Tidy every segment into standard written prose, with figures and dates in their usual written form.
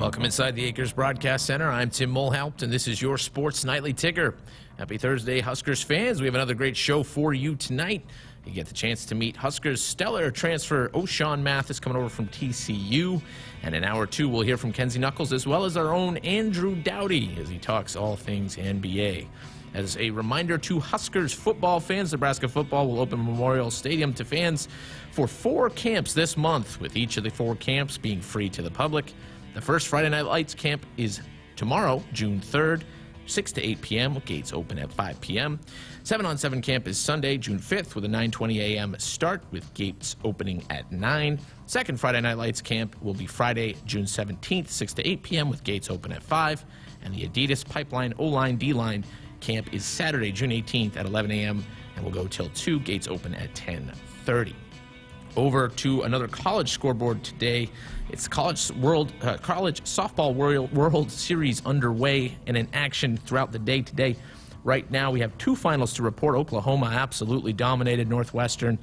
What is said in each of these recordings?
Welcome inside the Acres Broadcast Center. I'm Tim Mulhaupt, and this is your Sports Nightly Ticker. Happy Thursday, Huskers fans. We have another great show for you tonight. You get the chance to meet Huskers stellar transfer O'Shawn Mathis coming over from TCU. And in hour two, we'll hear from Kenzie Knuckles as well as our own Andrew Dowdy as he talks all things NBA. As a reminder to Huskers football fans, Nebraska football will open Memorial Stadium to fans for 4 camps this month, with each of the 4 camps being free to the public. The first Friday Night Lights camp is tomorrow, June 3rd, 6 to 8 p.m., with gates open at 5 p.m. 7-on-7 camp is Sunday, June 5th, with a 9:20 a.m. start, with gates opening at 9. Second Friday Night Lights camp will be Friday, June 17th, 6 to 8 p.m., with gates open at 5. And the Adidas Pipeline O-Line D-Line camp is Saturday, June 18th at 11 a.m. and will go till 2. Gates open at 10:30. Over to another college scoreboard today. It's college softball World Series underway and in action throughout the day today. Right now, we have 2 finals to report. Oklahoma absolutely dominated Northwestern.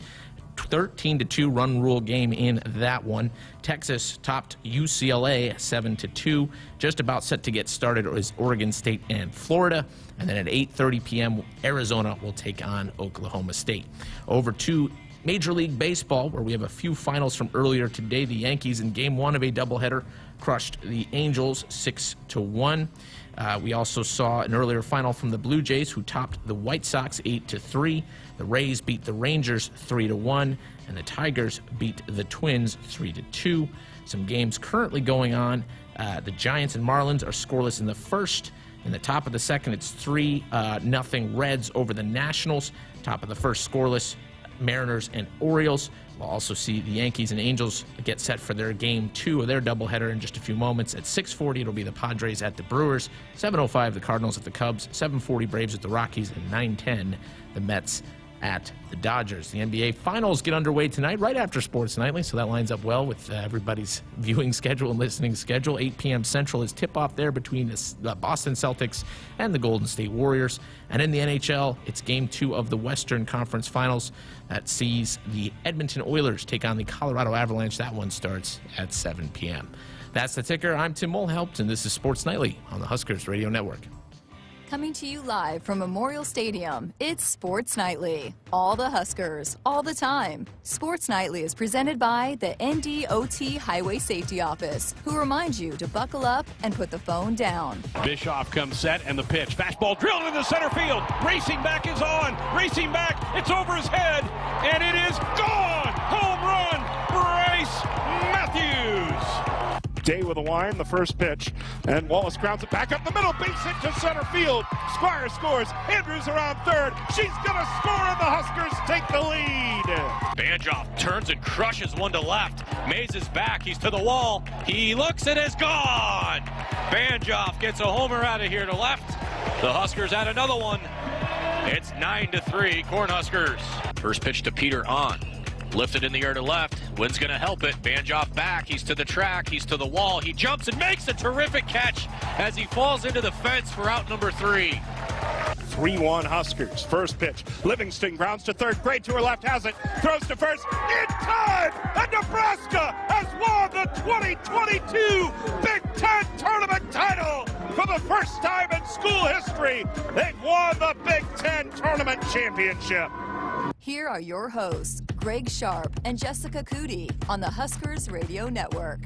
13-2 run rule game in that one. Texas topped UCLA 7-2. Just about set to get started is Oregon State and Florida. And then at 8:30 p.m., Arizona will take on Oklahoma State. Over to Major League Baseball, where we have a few finals from earlier today. The Yankees in Game 1 of a doubleheader crushed the Angels 6-1. We also saw an earlier final from the Blue Jays, who topped the White Sox 8-3. The Rays beat the Rangers 3-1, and the Tigers beat the Twins 3-2. Some games currently going on. The Giants and Marlins are scoreless in the first. In the top of the second, it's 3-0 Reds over the Nationals. Top of the first, scoreless Mariners and Orioles. We'll also see the Yankees and Angels get set for their Game 2 of their doubleheader in just a few moments. At 6:40, it'll be the Padres at the Brewers. 7:05, the Cardinals at the Cubs. 7:40, Braves at the Rockies. And 9:10, the Mets at the Dodgers. The NBA Finals get underway tonight, right after Sports Nightly, so that lines up well with everybody's viewing schedule and listening schedule. 8 p.m. Central is tip-off there between the Boston Celtics and the Golden State Warriors. And in the NHL, it's Game 2 of the Western Conference Finals. That sees the Edmonton Oilers take on the Colorado Avalanche. That one starts at 7 p.m. That's the ticker. I'm Tim Mulhaupt, and this is Sports Nightly on the Huskers Radio Network. Coming to you live from Memorial Stadium, it's Sports Nightly. All the Huskers, all the time. Sports Nightly is presented by the NDOT Highway Safety Office, who reminds you to buckle up and put the phone down. Bischoff comes set, and the pitch. Fastball drilled into center field. Racing back is on. Racing back. It's over his head, and it is gone. Home run, Bryce Matthews. Day with a line, the first pitch, and Wallace grounds it back up the middle, base hit to center field. Squire scores. Andrews around third. She's gonna score, and the Huskers take the lead. Banjoff turns and crushes one to left. Mays is back. He's to the wall. He looks and is gone. Banjoff gets a homer out of here to left. The Huskers add another one. It's 9-3 Cornhuskers. First pitch to Peter on. Lifted in the air to left. Wind's going to help it. Banjoff back. He's to the track. He's to the wall. He jumps and makes a terrific catch as he falls into the fence for out number 3. 3-1 Huskers. First pitch. Livingston grounds to third. Gray to her left has it. Throws to first. In time! And Nebraska has won the 2022 Big Ten Tournament title! For the first time in school history, they've won the Big Ten Tournament Championship. Here are your hosts, Greg Sharpe and Jessica Coody on the Huskers Radio Network.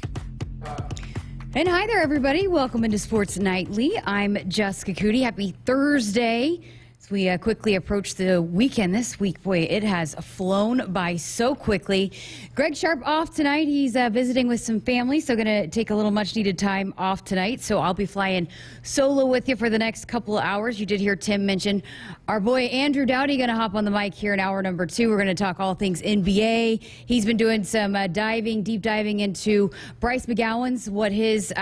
And hi there, everybody. Welcome into Sports Nightly. I'm Jessica Coody. Happy Thursday. As we quickly approach the weekend this week, boy, it has flown by so quickly. Greg Sharpe off tonight. He's visiting with some family, so going to take a little much-needed time off tonight. So I'll be flying solo with you for the next couple of hours. You did hear Tim mention our boy Andrew Dowdy going to hop on the mic here in hour number 2. We're going to talk all things NBA. He's been doing some deep diving into Bryce Mcgowan's, what his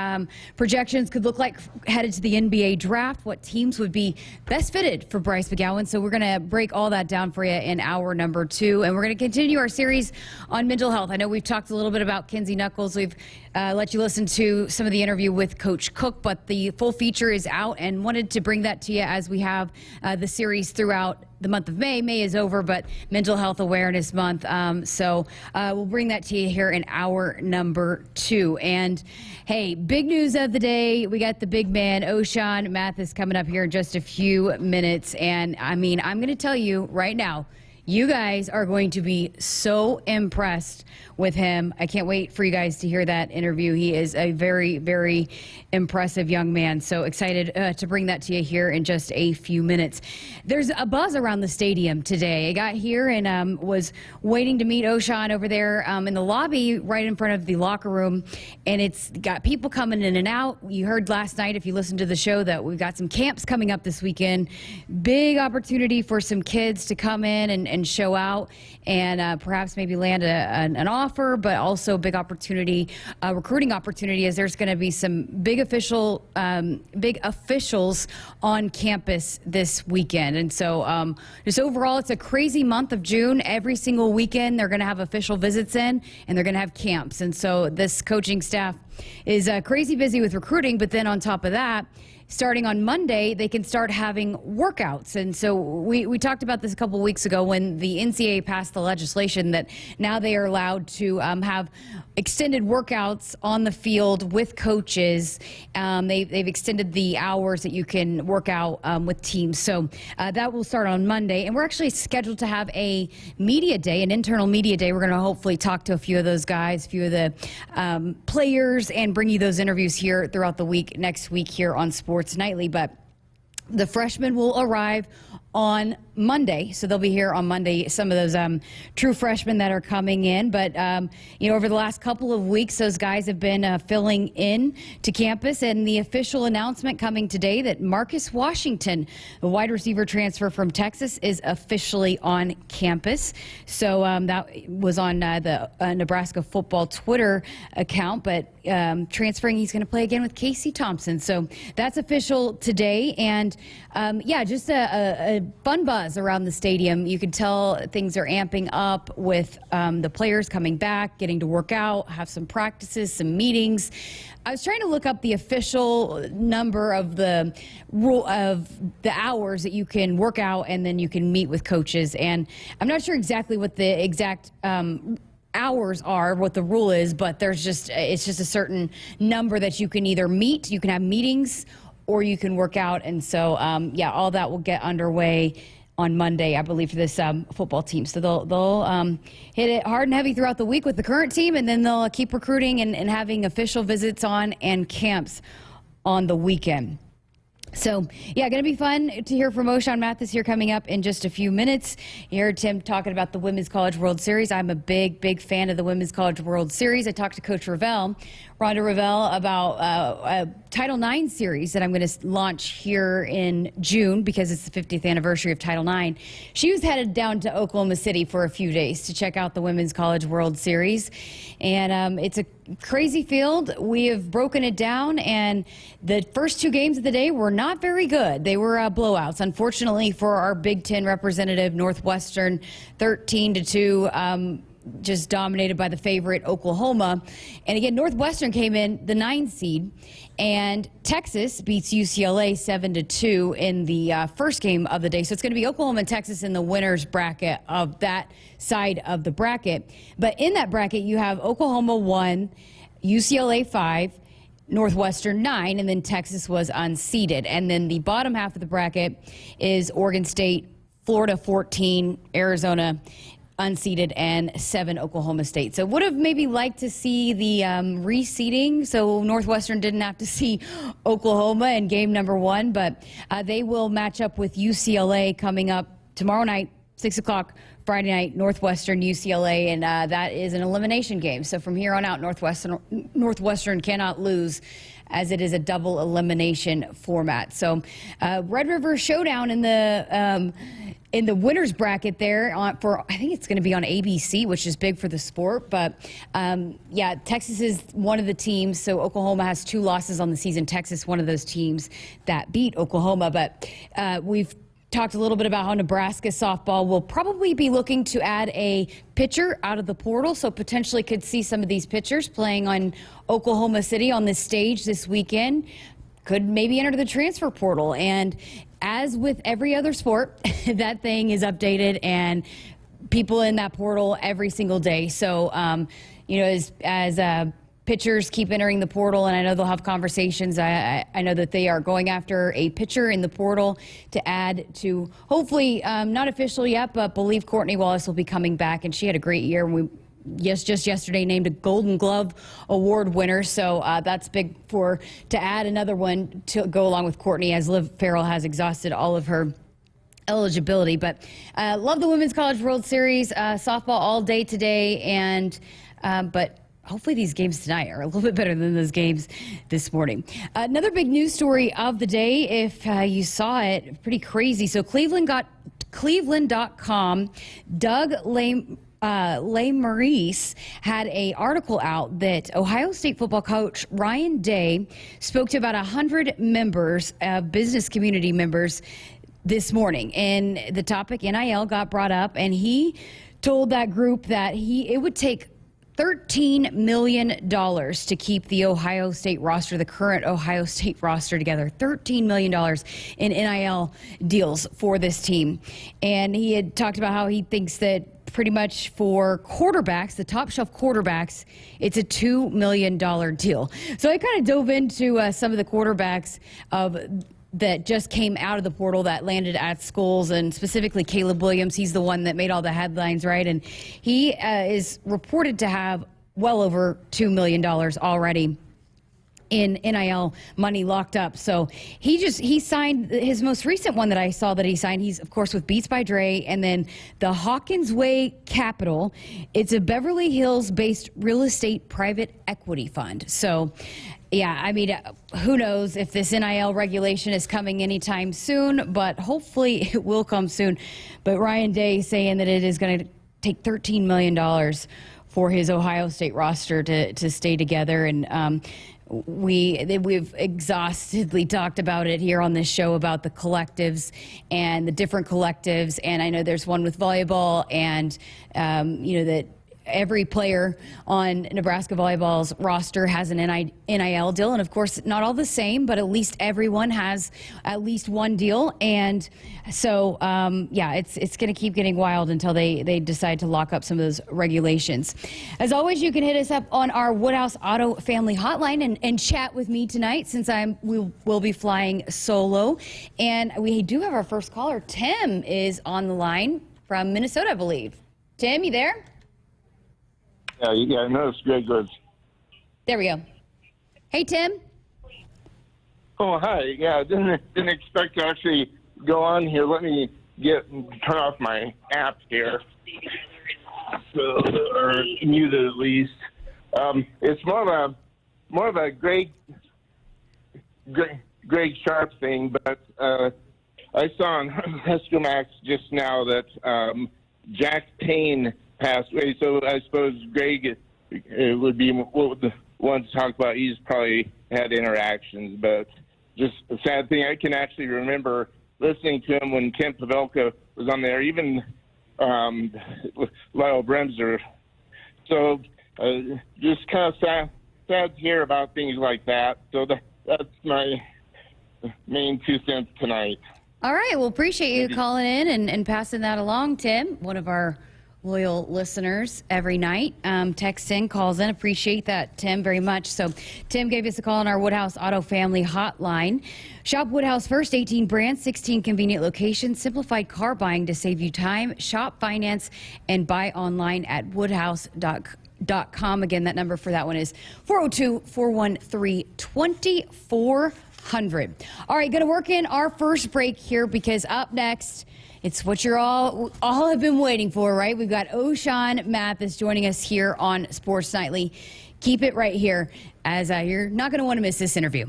projections could look like headed to the NBA draft, what teams would be best fitted for Bryce Mcgowan. So we're going to break all that down for you in hour number 2. And we're going to continue our series on mental health. I know we've talked a little bit about Kenzie Knuckles. We've let you listen to some of the interview with Coach Cook, but the full feature is out, and wanted to bring that to you as we have the series throughout the month of May. May is over, but Mental Health Awareness Month. So we'll bring that to you here in hour number 2. And hey, big news of the day. We got the big man, O'Shawn Mathis, coming up here in just a few minutes. And I mean, I'm going to tell you right now, you guys are going to be so impressed with him. I can't wait for you guys to hear that interview. He is a very, very impressive young man. So excited to bring that to you here in just a few minutes. There's a buzz around the stadium today. I got here and was waiting to meet O'Shawn over there in the lobby right in front of the locker room. And it's got people coming in and out. You heard last night, if you listened to the show, that we've got some camps coming up this weekend. Big opportunity for some kids to come in and show out and perhaps maybe land an offer, but also big opportunity, recruiting opportunity, as there's going to be some big officials on campus this weekend. And so just overall, it's a crazy month of June. Every single weekend, they're going to have official visits in, and they're going to have camps. And so this coaching staff is crazy busy with recruiting, but then on top of that, starting on Monday, they can start having workouts. And so we talked about this a couple of weeks ago when the NCAA passed the legislation that now they are allowed to have extended workouts on the field with coaches. They've extended the hours that you can work out with teams. So that will start on Monday. And we're actually scheduled to have a media day, an internal media day. We're going to hopefully talk to a few of those guys, a few of the players, and bring you those interviews here throughout the week, next week here on Sports Nightly. But the freshmen will arrive on Monday, so they'll be here on Monday, some of those true freshmen that are coming in. But over the last couple of weeks, those guys have been filling in to campus, and the official announcement coming today that Marcus Washington, the wide receiver transfer from Texas, is officially on campus. So that was on the Nebraska football Twitter account, but transferring, he's going to play again with Casey Thompson. So that's official today. And just a fun buzz around the stadium. You can tell things are amping up with the players coming back, getting to work out, have some practices, some meetings. I was trying to look up the official number of the rule of the hours that you can work out and then you can meet with coaches. And I'm not sure exactly what the exact hours are, what the rule is, but it's just a certain number that you can either meet, you can have meetings, or you can work out. And so, all that will get underway on Monday, I believe, for this football team. So they'll hit it hard and heavy throughout the week with the current team, and then they'll keep recruiting and having official visits on and camps on the weekend. So, going to be fun to hear from O'Shawn Mathis here coming up in just a few minutes. You heard Tim talking about the Women's College World Series. I'm a big, big fan of the Women's College World Series. I talked to Coach Rhonda Ravel, about a Title IX series that I'm going to launch here in June because it's the 50th anniversary of Title IX. She was headed down to Oklahoma City for a few days to check out the Women's College World Series. And it's a crazy field. We have broken it down, and the first 2 games of the day were not very good. They were blowouts. Unfortunately for our Big Ten representative, Northwestern, 13-2. Just dominated by the favorite Oklahoma. And again, Northwestern came in the 9 seed, and Texas beats UCLA 7-2 in the first game of the day. So it's going to be Oklahoma and Texas in the winner's bracket of that side of the bracket. But in that bracket, you have Oklahoma 1, UCLA 5, Northwestern 9, and then Texas was unseeded. And then the bottom half of the bracket is Oregon State, Florida 14, Arizona unseeded, and 7 Oklahoma State. So would have maybe liked to see the reseeding, so Northwestern didn't have to see Oklahoma in game number 1, but they will match up with UCLA coming up tomorrow night, 6 o'clock, Friday night, Northwestern, UCLA, and that is an elimination game. So from here on out, Northwestern cannot lose, as it is a double elimination format. So Red River Showdown in the winner's bracket there for, I think it's going to be on ABC, which is big for the sport. But Texas is one of the teams. So Oklahoma has 2 losses on the season. Texas, one of those teams that beat Oklahoma. But we've talked a little bit about how Nebraska softball will probably be looking to add a pitcher out of the portal, so potentially could see some of these pitchers playing on Oklahoma City on this stage this weekend. Could maybe enter the transfer portal. And as with every other sport, that thing is updated and people in that portal every single day. So, as pitchers keep entering the portal, and I know they'll have conversations. I know that they are going after a pitcher in the portal to add to, hopefully, not official yet, but believe Courtney Wallace will be coming back, and she had a great year. And just yesterday named a Golden Glove Award winner, so that's big to add another one to go along with Courtney, as Liv Farrell has exhausted all of her eligibility. But love the Women's College World Series, softball all day today, and but hopefully these games tonight are a little bit better than those games this morning. Another big news story of the day, if you saw it, pretty crazy. So Cleveland.com, Doug Maurice had an article out that Ohio State football coach Ryan Day spoke to about 100 members, business community members, this morning. And the topic NIL got brought up, and he told that group that it would take $13 million to keep the Ohio State roster, the current Ohio State roster together. $13 million in NIL deals for this team. And he had talked about how he thinks that pretty much for quarterbacks, the top shelf quarterbacks, it's a $2 million deal. So I kind of dove into some of the quarterbacks that just came out of the portal that landed at schools, and specifically Caleb Williams. He's the one that made all the headlines, right? And he is reported to have well over $2 million already in NIL money locked up. So he signed his most recent one that I saw that he signed. He's, of course, with Beats by Dre, and then the Hawkins Way Capital. It's a Beverly Hills-based real estate private equity fund. So, yeah, I mean, who knows if this NIL regulation is coming anytime soon, but hopefully it will come soon. But Ryan Day is saying that it is going to take $13 million for his Ohio State roster to stay together. And we've exhaustively talked about it here on this show, about the collectives and the different collectives. And I know there's one with volleyball, and, that every player on Nebraska volleyball's roster has an NIL deal. And of course, not all the same, but at least everyone has at least one deal. And so, it's going to keep getting wild until they decide to lock up some of those regulations. As always, you can hit us up on our Woodhouse Auto Family Hotline and chat with me tonight, since we will be flying solo. And we do have our first caller. Tim is on the line from Minnesota, I believe. Tim, you there? Yeah, I noticed Greg was. There we go. Hey, Tim. Oh, hi. Yeah, didn't expect to actually go on here. Let me turn off my app here, or mute it at least. It's more of a Greg Sharpe thing, but I saw on Husker Max just now that Jack Payne passed away, so I suppose Greg would be the one to talk about. He's probably had interactions, but just a sad thing. I can actually remember listening to him when Ken Pavelka was on there, even Lyle Bremser. So just kind of sad to hear about things like that. So that's my main 2 cents tonight. All right. Well, appreciate you calling in and passing that along, Tim, one of our loyal listeners every night. Texts in, calls in. Appreciate that, Tim, very much. So Tim gave us a call on our Woodhouse Auto Family Hotline. Shop Woodhouse first, 18 brands, 16 convenient locations, simplified car buying to save you time. Shop, finance, and buy online at woodhouse.com. Again, that number for that one is 402-413-2400. All right, going to work in our first break here, because up next, it's what you're all have been waiting for, right? We've got O'Shawn Mathis joining us here on Sports Nightly. Keep it right here, as you're not going to want to miss this interview.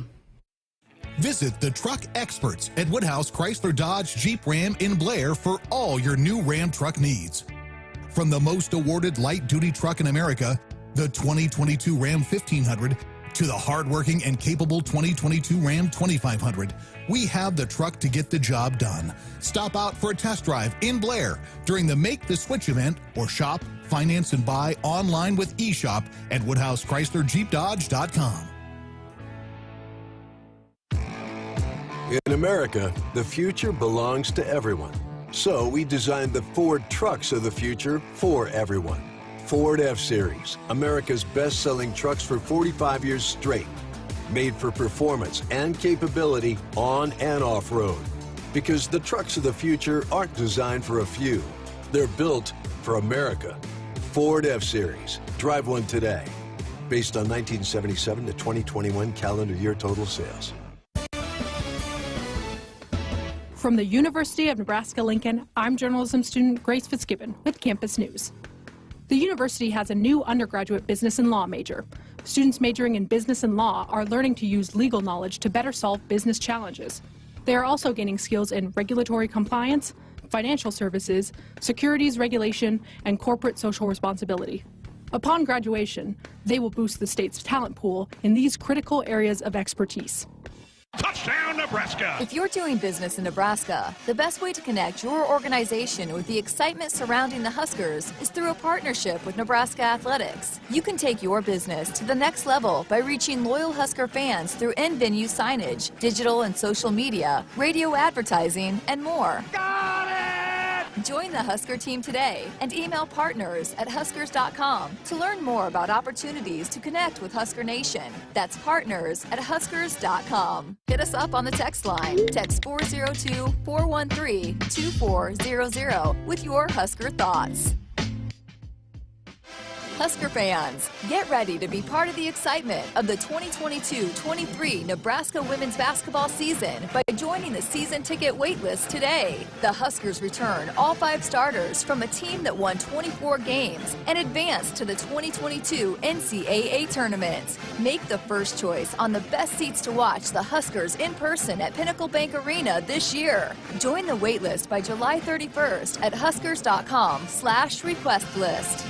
Visit the truck experts at Woodhouse Chrysler Dodge Jeep Ram in Blair for all your new Ram truck needs. From the most awarded light-duty truck in America, the 2022 Ram 1500, to the hardworking and capable 2022 Ram 2500, we have the truck to get the job done. Stop out for a test drive in Blair during the Make the Switch event, or shop, finance, and buy online with eShop at WoodhouseChryslerJeepDodge.com. In America, the future belongs to everyone. So we designed the Ford trucks of the future for everyone. Ford F-Series, America's best-selling trucks for 45 years straight. Made for performance and capability on and off-road. Because the trucks of the future aren't designed for a few. They're built for America. Ford F-Series. Drive one today. Based on 1977 to 2021 calendar year total sales. From the University of Nebraska-Lincoln, I'm journalism student Grace Fitzgibbon with Campus News. The university has a new undergraduate business and law major. Students majoring in business and law are learning to use legal knowledge to better solve business challenges. They are also gaining skills in regulatory compliance, financial services, securities regulation, and corporate social responsibility. Upon graduation, they will boost the state's talent pool in these critical areas of expertise. Touchdown, Nebraska! If you're doing business in Nebraska, the best way to connect your organization with the excitement surrounding the Huskers is through a partnership with Nebraska Athletics. You can take your business to the next level by reaching loyal Husker fans through in-venue signage, digital and social media, radio advertising, and more. Got it! Join the Husker team today and email partners@huskers.com to learn more about opportunities to connect with Husker Nation. That's partners@huskers.com. Hit us up on the text line. Text 402-413-2400 with your Husker thoughts. Husker fans, get ready to be part of the excitement of the 2022-23 Nebraska women's basketball season by joining the season ticket waitlist today. The Huskers return all 5 starters from a team that won 24 games and advanced to the 2022 NCAA tournament. Make the first choice on the best seats to watch the Huskers in person at Pinnacle Bank Arena this year. Join the waitlist by July 31st at huskers.com/request list.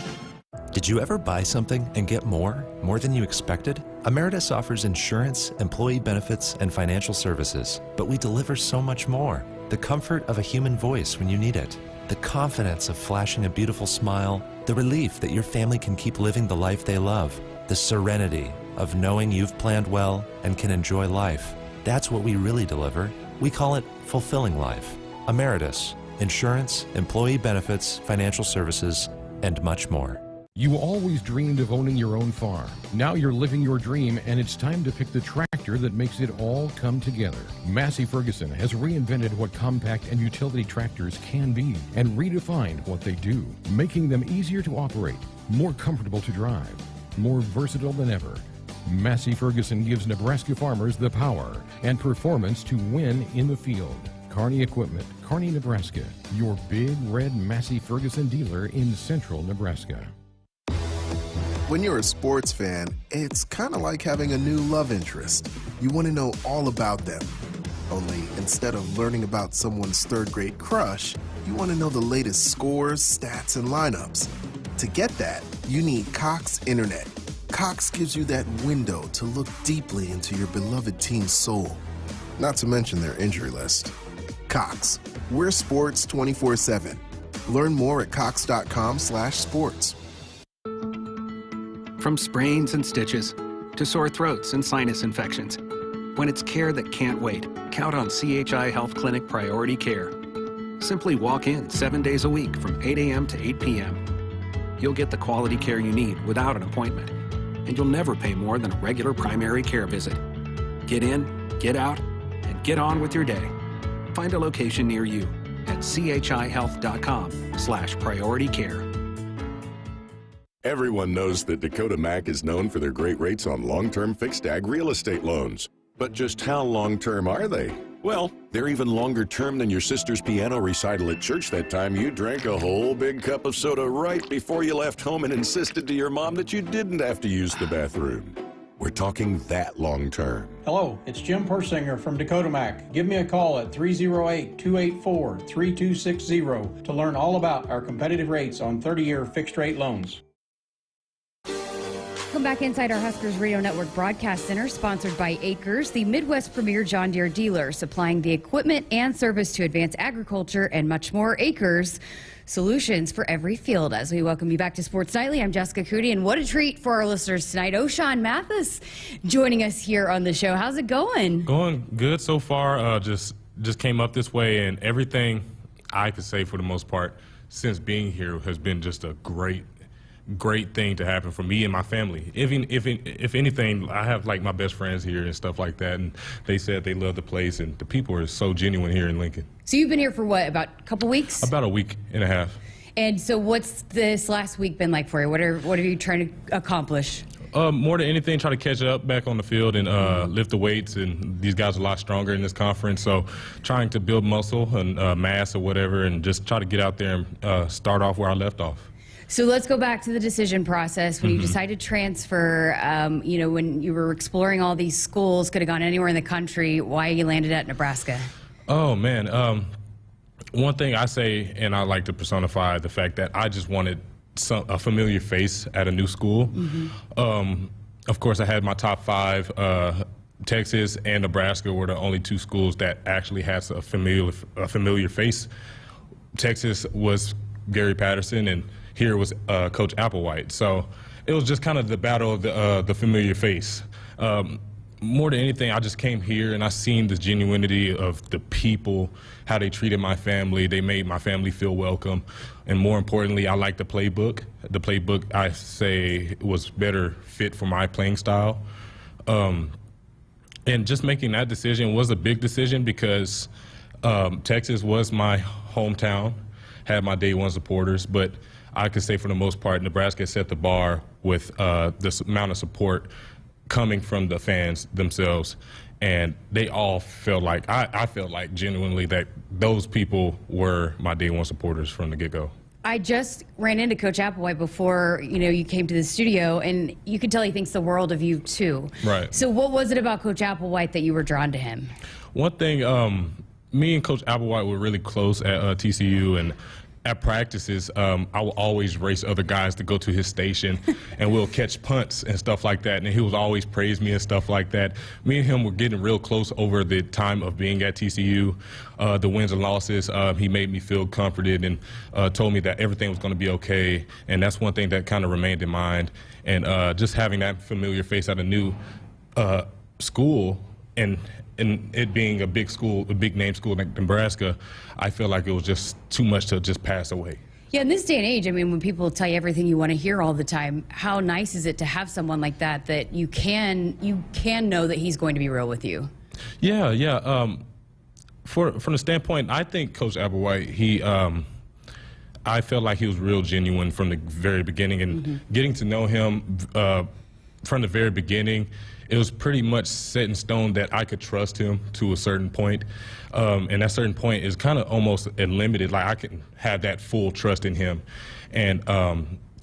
Did you ever buy something and get more than you expected? Emeritus offers insurance, employee benefits, and financial services, but we deliver so much more. The comfort of a human voice when you need it, the confidence of flashing a beautiful smile, the relief that your family can keep living the life they love, the serenity of knowing you've planned well and can enjoy life. That's what we really deliver. We call it fulfilling life. Emeritus, insurance, employee benefits, financial services, and much more. You always dreamed of owning your own farm. Now you're living your dream, and it's time to pick the tractor that makes it all come together. Massey Ferguson has reinvented what compact and utility tractors can be and redefined what they do, making them easier to operate, more comfortable to drive, more versatile than ever. Massey Ferguson gives Nebraska farmers the power and performance to win in the field. Kearney Equipment, Kearney, Nebraska, your big red Massey Ferguson dealer in central Nebraska. When you're a sports fan, it's kind of like having a new love interest. You want to know all about them. Only instead of learning about someone's third-grade crush, you want to know the latest scores, stats, and lineups. To get that, you need Cox Internet. Cox gives you that window to look deeply into your beloved team's soul, not to mention their injury list. Cox, we're sports 24/7. Learn more at cox.com/sports. From sprains and stitches to sore throats and sinus infections. When it's care that can't wait, count on CHI Health Clinic Priority Care. Simply walk in 7 days a week from 8 a.m. to 8 p.m. You'll get the quality care you need without an appointment, and you'll never pay more than a regular primary care visit. Get in, get out, and get on with your day. Find a location near you at chihealth.com/priority care. Everyone knows that Dakota Mac is known for their great rates on long-term fixed ag real estate loans. But just how long-term are they? Well, they're even longer term than your sister's piano recital at church that time you drank a whole big cup of soda right before you left home and insisted to your mom that you didn't have to use the bathroom. We're talking that long-term. Hello, it's Jim Persinger from Dakota Mac. Give me a call at 308-284-3260 to learn all about our competitive rates on 30-year fixed-rate loans. Welcome back inside our Huskers Radio Network Broadcast Center, sponsored by Acres, the Midwest premier John Deere dealer, supplying the equipment and service to advance agriculture and much more. Acres, solutions for every field. As we welcome you back to Sports Nightly, I'm Jessica Coody, and what a treat for our listeners tonight. O'Shawn Mathis joining us here on the show. How's it going? Going good so far. Just came up this way, and everything I could say for the most part since being here has been just a great thing to happen for me and my family. If anything, I have like my best friends here and stuff like that, and they said they love the place, and the people are so genuine here in Lincoln. So you've been here for what, about a couple weeks? About a week and a half. And so what's this last week been like for you? What are you trying to accomplish? More than anything, try to catch up back on the field and lift the weights. And these guys are a lot stronger in this conference, so trying to build muscle and mass or whatever, and just try to get out there and start off where I left off. So let's go back to the decision process. When you decided to transfer, when you were exploring all these schools, could have gone anywhere in the country, why you landed at Nebraska? Oh, man. One thing I say, and I like to personify the fact that I just wanted a familiar face at a new school. Of course, I had my top 5. Texas and Nebraska were the only 2 schools that actually has a familiar face. Texas was Gary Patterson, and here was Coach Applewhite. So it was just kind of the battle of the familiar face. More than anything, I just came here and I seen the genuinity of the people, how they treated my family. They made my family feel welcome. And more importantly, I liked the playbook. The playbook, I say, was better fit for my playing style. And just making that decision was a big decision because Texas was my hometown, had my day one supporters, but I could say for the most part, Nebraska set the bar with this amount of support coming from the fans themselves. And they all felt like, I felt like genuinely that those people were my day one supporters from the get-go. I just ran into Coach Applewhite before, you came to the studio, and you could tell he thinks the world of you too. Right. So what was it about Coach Applewhite that you were drawn to him? One thing, me and Coach Applewhite were really close at TCU, and at practices, I will always race other guys to go to his station, and we'll catch punts and stuff like that, and he would always praise me and stuff like that. Me and him were getting real close over the time of being at TCU, the wins and losses. He made me feel comforted and told me that everything was going to be okay, and that's one thing that kind of remained in mind. And just having that familiar face at a new school, and it being a big school, a big name school like Nebraska, I feel like it was just too much to just pass away. Yeah, in this day and age, I mean, when people tell you everything you want to hear all the time, how nice is it to have someone like that you can know that he's going to be real with you? Yeah. From the standpoint, I think Coach Applewhite, I felt like he was real genuine from the very beginning, and getting to know him from the very beginning, it was pretty much set in stone that I could trust him to a certain point. And that certain point is kind of almost unlimited. Like, I can have that full trust in him. And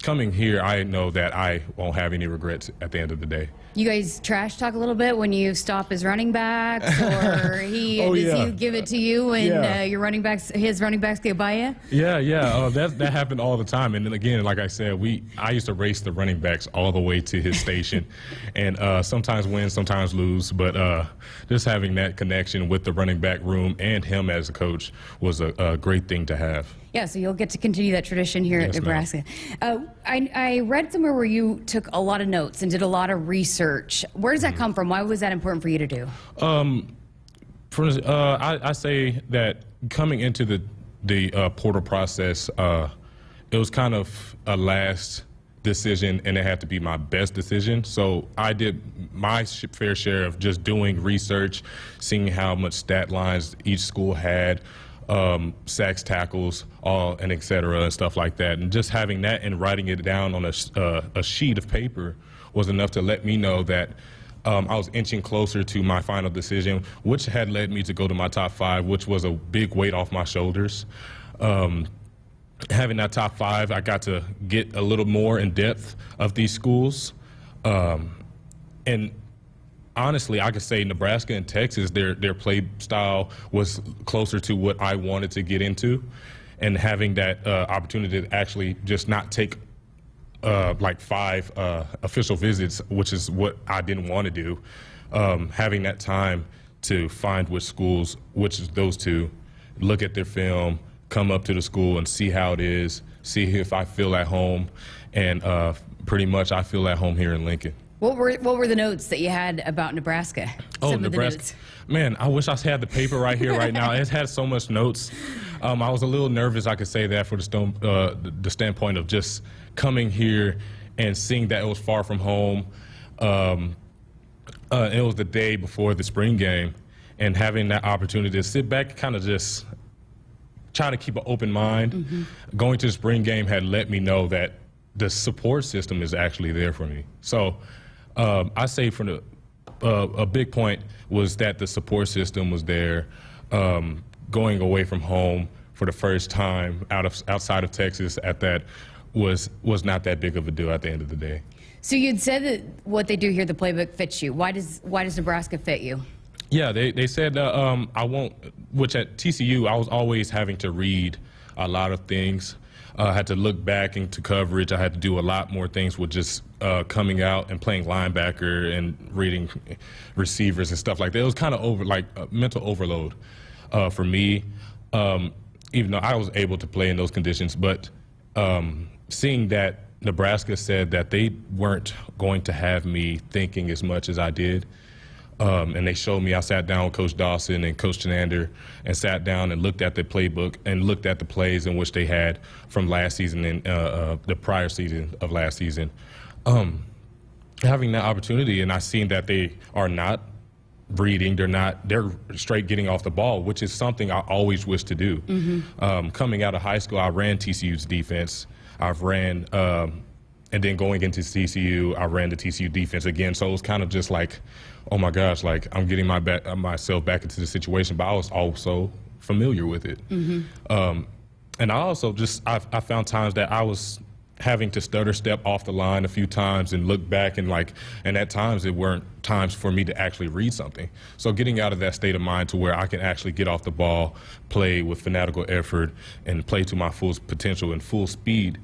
coming here, I know that I won't have any regrets at the end of the day. You guys trash talk a little bit when you stop his running backs, or does he give it to you when his running backs get by you? Yeah. That happened all the time. And then again, like I said, I used to race the running backs all the way to his station, and sometimes win, sometimes lose. But just having that connection with the running back room and him as a coach was a great thing to have. Yeah, so you'll get to continue that tradition here at Nebraska. I read somewhere where you took a lot of notes and did a lot of research. Where does that come from? Why was that important for you to do? I say that coming into the portal process, it was kind of a last decision, and it had to be my best decision. So I did my fair share of just doing research, seeing how much stat lines each school had, sacks, tackles, and et cetera, and stuff like that. And just having that and writing it down on a sheet of paper was enough to let me know that I was inching closer to my final decision, which had led me to go to my top 5, which was a big weight off my shoulders. Having that top 5, I got to get a little more in depth of these schools. And honestly, I could say Nebraska and Texas, their play style was closer to what I wanted to get into. And having that opportunity to actually just not take like 5 official visits, which is what I didn't want to do. Having that time to find which schools, which is those 2, look at their film, come up to the school and see how it is, see if I feel at home, and pretty much I feel at home here in Lincoln. What were the notes that you had about Nebraska? Oh, Nebraska. Man, I wish I had the paper right here right now. It had so much notes. I was a little nervous, I could say that, for the standpoint of just coming here and seeing that it was far from home. It was the day before the spring game, and having that opportunity to sit back and kind of just try to keep an open mind. Going to the spring game had let me know that the support system is actually there for me. So I say from a big point was that the support system was there. Going away from home for the first time outside of Texas at that was not that big of a deal at the end of the day. So you'd said that what they do here, the playbook, fits you. Why does Nebraska fit you? Yeah, they said I won't, which at TCU I was always having to read a lot of things. I had to look back into coverage. I had to do a lot more things with just coming out and playing linebacker and reading receivers and stuff like that. It was kind of mental overload for me, even though I was able to play in those conditions. But seeing that Nebraska said that they weren't going to have me thinking as much as I did, and they showed me, I sat down with Coach Dawson and Coach Chenander and sat down and looked at the playbook and looked at the plays in which they had from last season and the prior season of last season. Having that opportunity, and I seen that they are not reading, they're straight getting off the ball, which is something I always wish to do. Coming out of high school, I ran TCU's defense. I've ran, and then going into TCU, I ran the TCU defense again. So it was kind of just like, oh my gosh, like I'm getting myself back into the situation, but I was also familiar with it. And I also I found times that I was having to stutter step off the line a few times and look back and at times it weren't times for me to actually read something. So getting out of that state of mind to where I can actually get off the ball, play with fanatical effort, and play to my full potential and full speed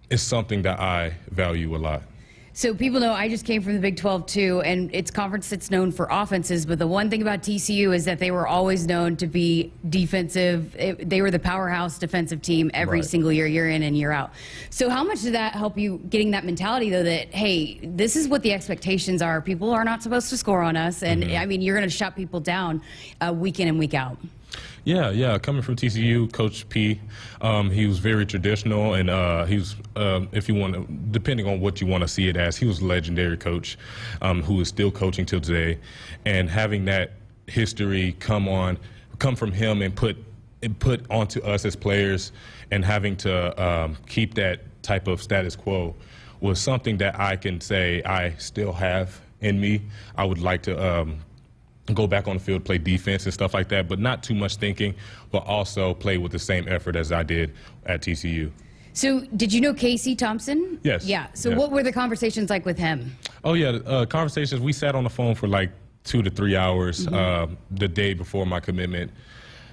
is something that I value a lot. So people know I just came from the Big 12 too, and it's a conference that's known for offenses, but the one thing about TCU is that they were always known to be defensive. They were the powerhouse defensive team every single year in and year out. So how much did that help you getting that mentality though that, hey, this is what the expectations are. People are not supposed to score on us, and I mean, you're going to shut people down week in and week out. Yeah. Coming from TCU, Coach P, he was very traditional, and he was, if you want to, depending on what you want to see it as, he was a legendary coach who is still coaching till today. And having that history come from him and put onto us as players, and having to keep that type of status quo was something that I can say I still have in me. I would like to go back on the field, play defense and stuff like that, but not too much thinking, but also play with the same effort as I did at TCU. So did you know Casey Thompson? Yes. Yeah. So what were the conversations like with him? Oh, yeah. Conversations, we sat on the phone for like 2 to 3 hours the day before my commitment.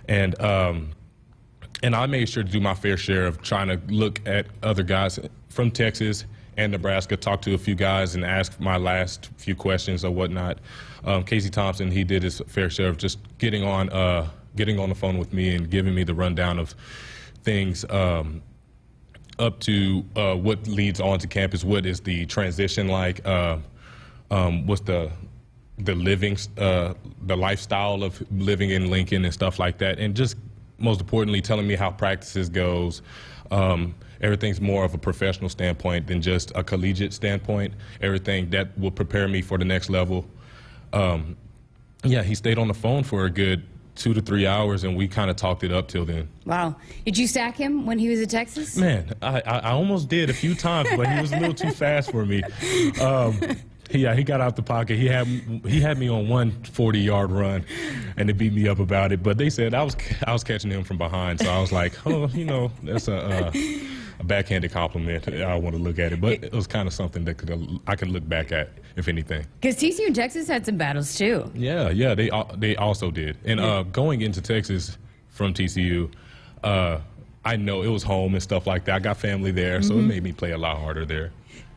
And I made sure to do my fair share of trying to look at other guys from Texas and Nebraska, talk to a few guys and ask my last few questions or whatnot. Casey Thompson, he did his fair share of just getting on the phone with me and giving me the rundown of things up to what leads on to campus, what is the transition like, what's the living, the lifestyle of living in Lincoln and stuff like that, and just most importantly telling me how practices goes. Everything's more of a professional standpoint than just a collegiate standpoint. Everything that will prepare me for the next level. Yeah, he stayed on the phone for a good 2 to 3 hours, and we kind of talked it up till then. Wow. Did you sack him when he was at Texas? Man, I almost did a few times, but he was a little too fast for me. Yeah, he got out the pocket. He had me on one 40-yard run, and they beat me up about it. But they said I was catching him from behind, so I was like, oh, that's a backhanded compliment. I want to look at it, but it was kind of something that I could look back at, if anything. Because TCU and Texas had some battles too. Yeah, they also did. And going into Texas from TCU, I know it was home and stuff like that. I got family there, so it made me play a lot harder there.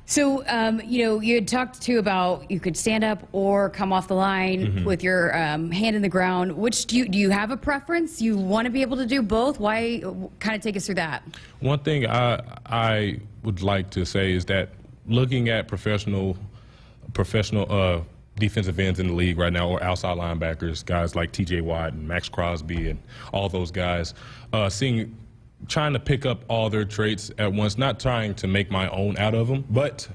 So, you had talked too about you could stand up or come off the line with your hand in the ground. Which do you have a preference? You want to be able to do both? Why? Kind of take us through that. One thing I would like to say is that looking at professional defensive ends in the league right now, or outside linebackers, guys like T.J. Watt and Max Crosby and all those guys, trying to pick up all their traits at once, not trying to make my own out of them, but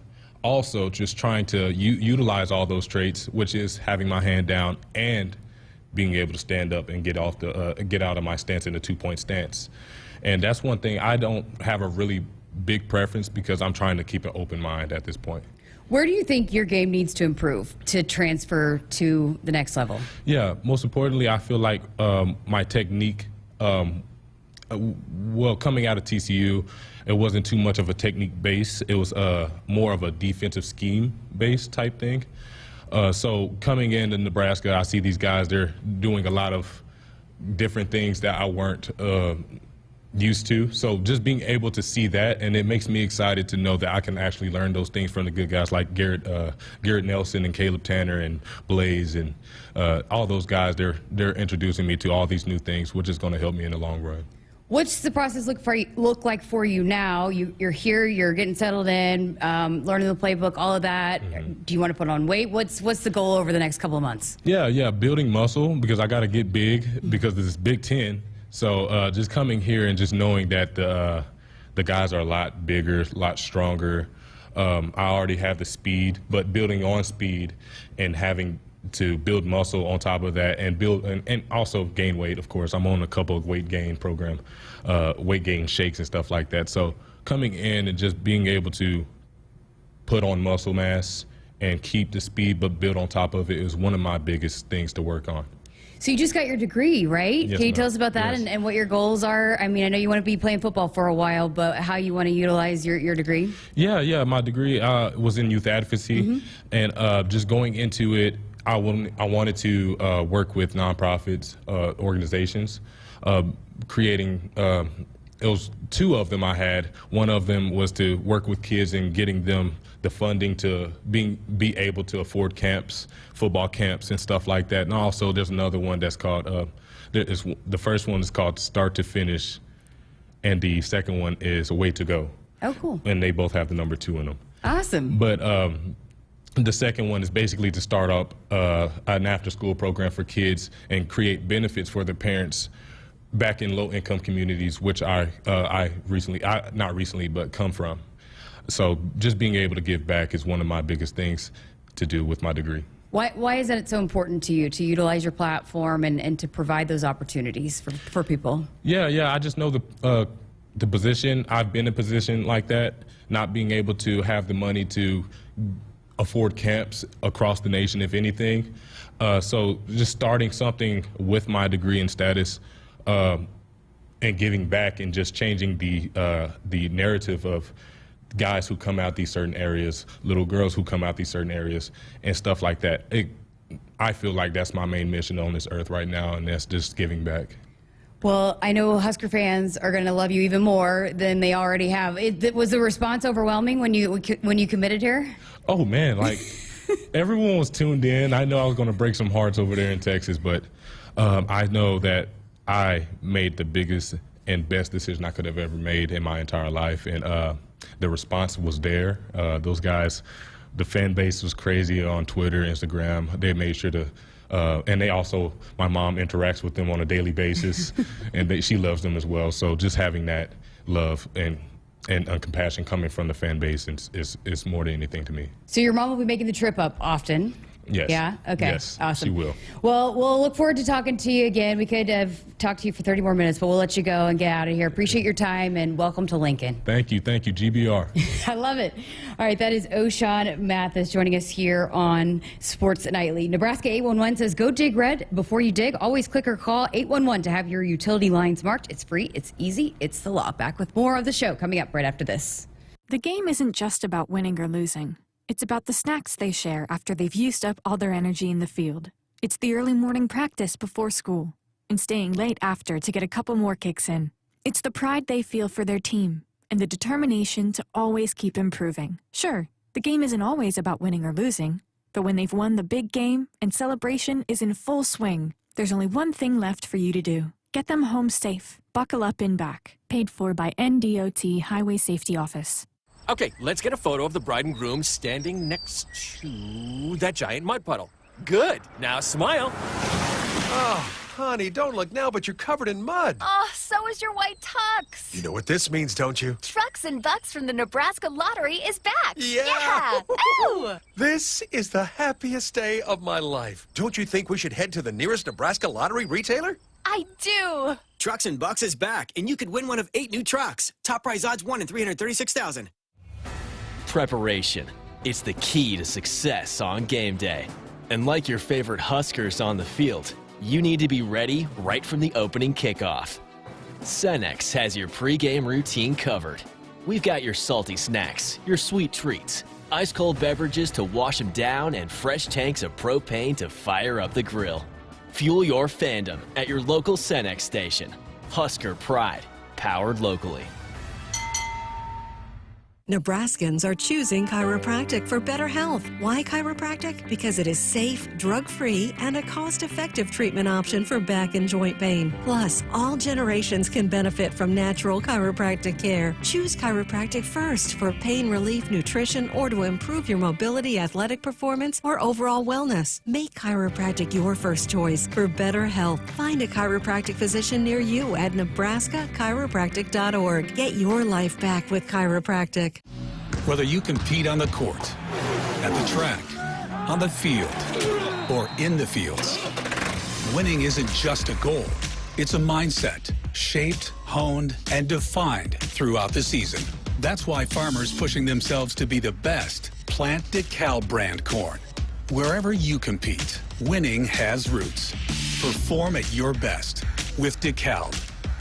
also just trying to utilize all those traits, which is having my hand down and being able to stand up and get out of my stance in a 2-point stance. And that's one thing. I don't have a really big preference because I'm trying to keep an open mind at this point. Where do you think your game needs to improve to transfer to the next level? Yeah, most importantly, I feel like my technique, coming out of TCU, it wasn't too much of a technique base. It was more of a defensive scheme based type thing. So coming into Nebraska, I see these guys, they're doing a lot of different things that I weren't used to. So just being able to see that, and it makes me excited to know that I can actually learn those things from the good guys like Garrett Nelson and Caleb Tanner and Blaze and all those guys. They're introducing me to all these new things, which is going to help me in the long run. What's the process look like for you now? You're here, you're getting settled in, learning the playbook, all of that. Do you want to put on weight? What's the goal over the next couple of months? Yeah, building muscle because I got to get big because of this Big Ten. So just coming here and just knowing that the guys are a lot bigger, a lot stronger. I already have the speed, but building on speed and having to build muscle on top of that and build and also gain weight, of course. I'm on a couple of weight gain shakes and stuff like that. So coming in and just being able to put on muscle mass and keep the speed but build on top of it is one of my biggest things to work on. So you just got your degree, right? Yes, Can you tell us about that and what your goals are? I mean, I know you want to be playing football for a while, but how you want to utilize your degree? Yeah. My degree was in youth advocacy, and just going into it, I wanted to work with nonprofits, organizations, creating. It was 2 of them I had. One of them was to work with kids and getting them the funding to be able to afford camps, football camps and stuff like that. And also there's another one that's called, the first one is called Start to Finish, and the second one is A Way to Go. Oh, cool. And they both have the number 2 in them. Awesome. But the second one is basically to start up an after-school program for kids and create benefits for the parents back in low-income communities, which I not recently, but come from. So just being able to give back is one of my biggest things to do with my degree. Why is it so important to you to utilize your platform and to provide those opportunities for people? Yeah. I just know the position. I've been in a position like that, not being able to have the money to afford camps across the nation, if anything. So just starting something with my degree and status and giving back and just changing the narrative of guys who come out these certain areas, little girls who come out these certain areas and stuff like that. I feel like that's my main mission on this earth right now, and that's just giving back. Well, I know Husker fans are going to love you even more than they already have. Was the response overwhelming when you committed here? Oh, man, like everyone was tuned in. I know I was going to break some hearts over there in Texas, but I know that I made the biggest and best decision I could have ever made in my entire life, and the response was there. Those guys, the fan base was crazy on Twitter, Instagram. They made sure to, and they also, my mom interacts with them on a daily basis, and she loves them as well. So just having that love and compassion coming from the fan base is more than anything to me. So your mom will be making the trip up often? Yes. Yeah? Okay. Yes, awesome. she will. Well, we'll look forward to talking to you again. We could have talked to you for 30 more minutes, but we'll let you go and get out of here. Appreciate your time, and welcome to Lincoln. Thank you, GBR. I love it. All right, that is O'Shawn Mathis joining us here on Sports Nightly. Nebraska 811 says, go dig red. Before you dig, always click or call 811 to have your utility lines marked. It's free, it's easy, it's the law. Back with more of the show coming up right after this. The game isn't just about winning or losing. It's about the snacks they share after they've used up all their energy in the field. It's the early morning practice before school and staying late after to get a couple more kicks in. It's the pride they feel for their team and the determination to always keep improving. Sure, the game isn't always about winning or losing, but when they've won the big game and celebration is in full swing, there's only one thing left for you to do. Get them home safe. Buckle up in back. Paid for by NDOT Highway Safety Office. Okay, let's get a photo of the bride and groom standing next to that giant mud puddle. Good. Now smile. Oh, honey, don't look now, but you're covered in mud. Oh, so is your white tux. You know what this means, don't you? Trucks and Bucks from the Nebraska Lottery is back. Yeah. Ooh. This is the happiest day of my life. Don't you think we should head to the nearest Nebraska Lottery retailer? I do. Trucks and Bucks is back, and you could win one of 8 new trucks. Top prize odds 1 in 336,000. Preparation. It's the key to success on game day. And like your favorite Huskers on the field, you need to be ready right from the opening kickoff. Cenex has your pregame routine covered. We've got your salty snacks, your sweet treats, ice-cold beverages to wash them down, and fresh tanks of propane to fire up the grill. Fuel your fandom at your local Cenex station. Husker Pride, powered locally. Nebraskans are choosing chiropractic for better health. Why chiropractic? Because it is safe, drug-free, and a cost-effective treatment option for back and joint pain. Plus, all generations can benefit from natural chiropractic care. Choose chiropractic first for pain relief, nutrition, or to improve your mobility, athletic performance, or overall wellness. Make chiropractic your first choice for better health. Find a chiropractic physician near you at nebraska-chiropractic.org. Get your life back with chiropractic. Whether you compete on the court, at the track, on the field, or in the fields, winning isn't just a goal. It's a mindset, shaped, honed, and defined throughout the season. That's why farmers pushing themselves to be the best plant DeKalb brand corn. Wherever you compete, winning has roots. Perform at your best with DeKalb.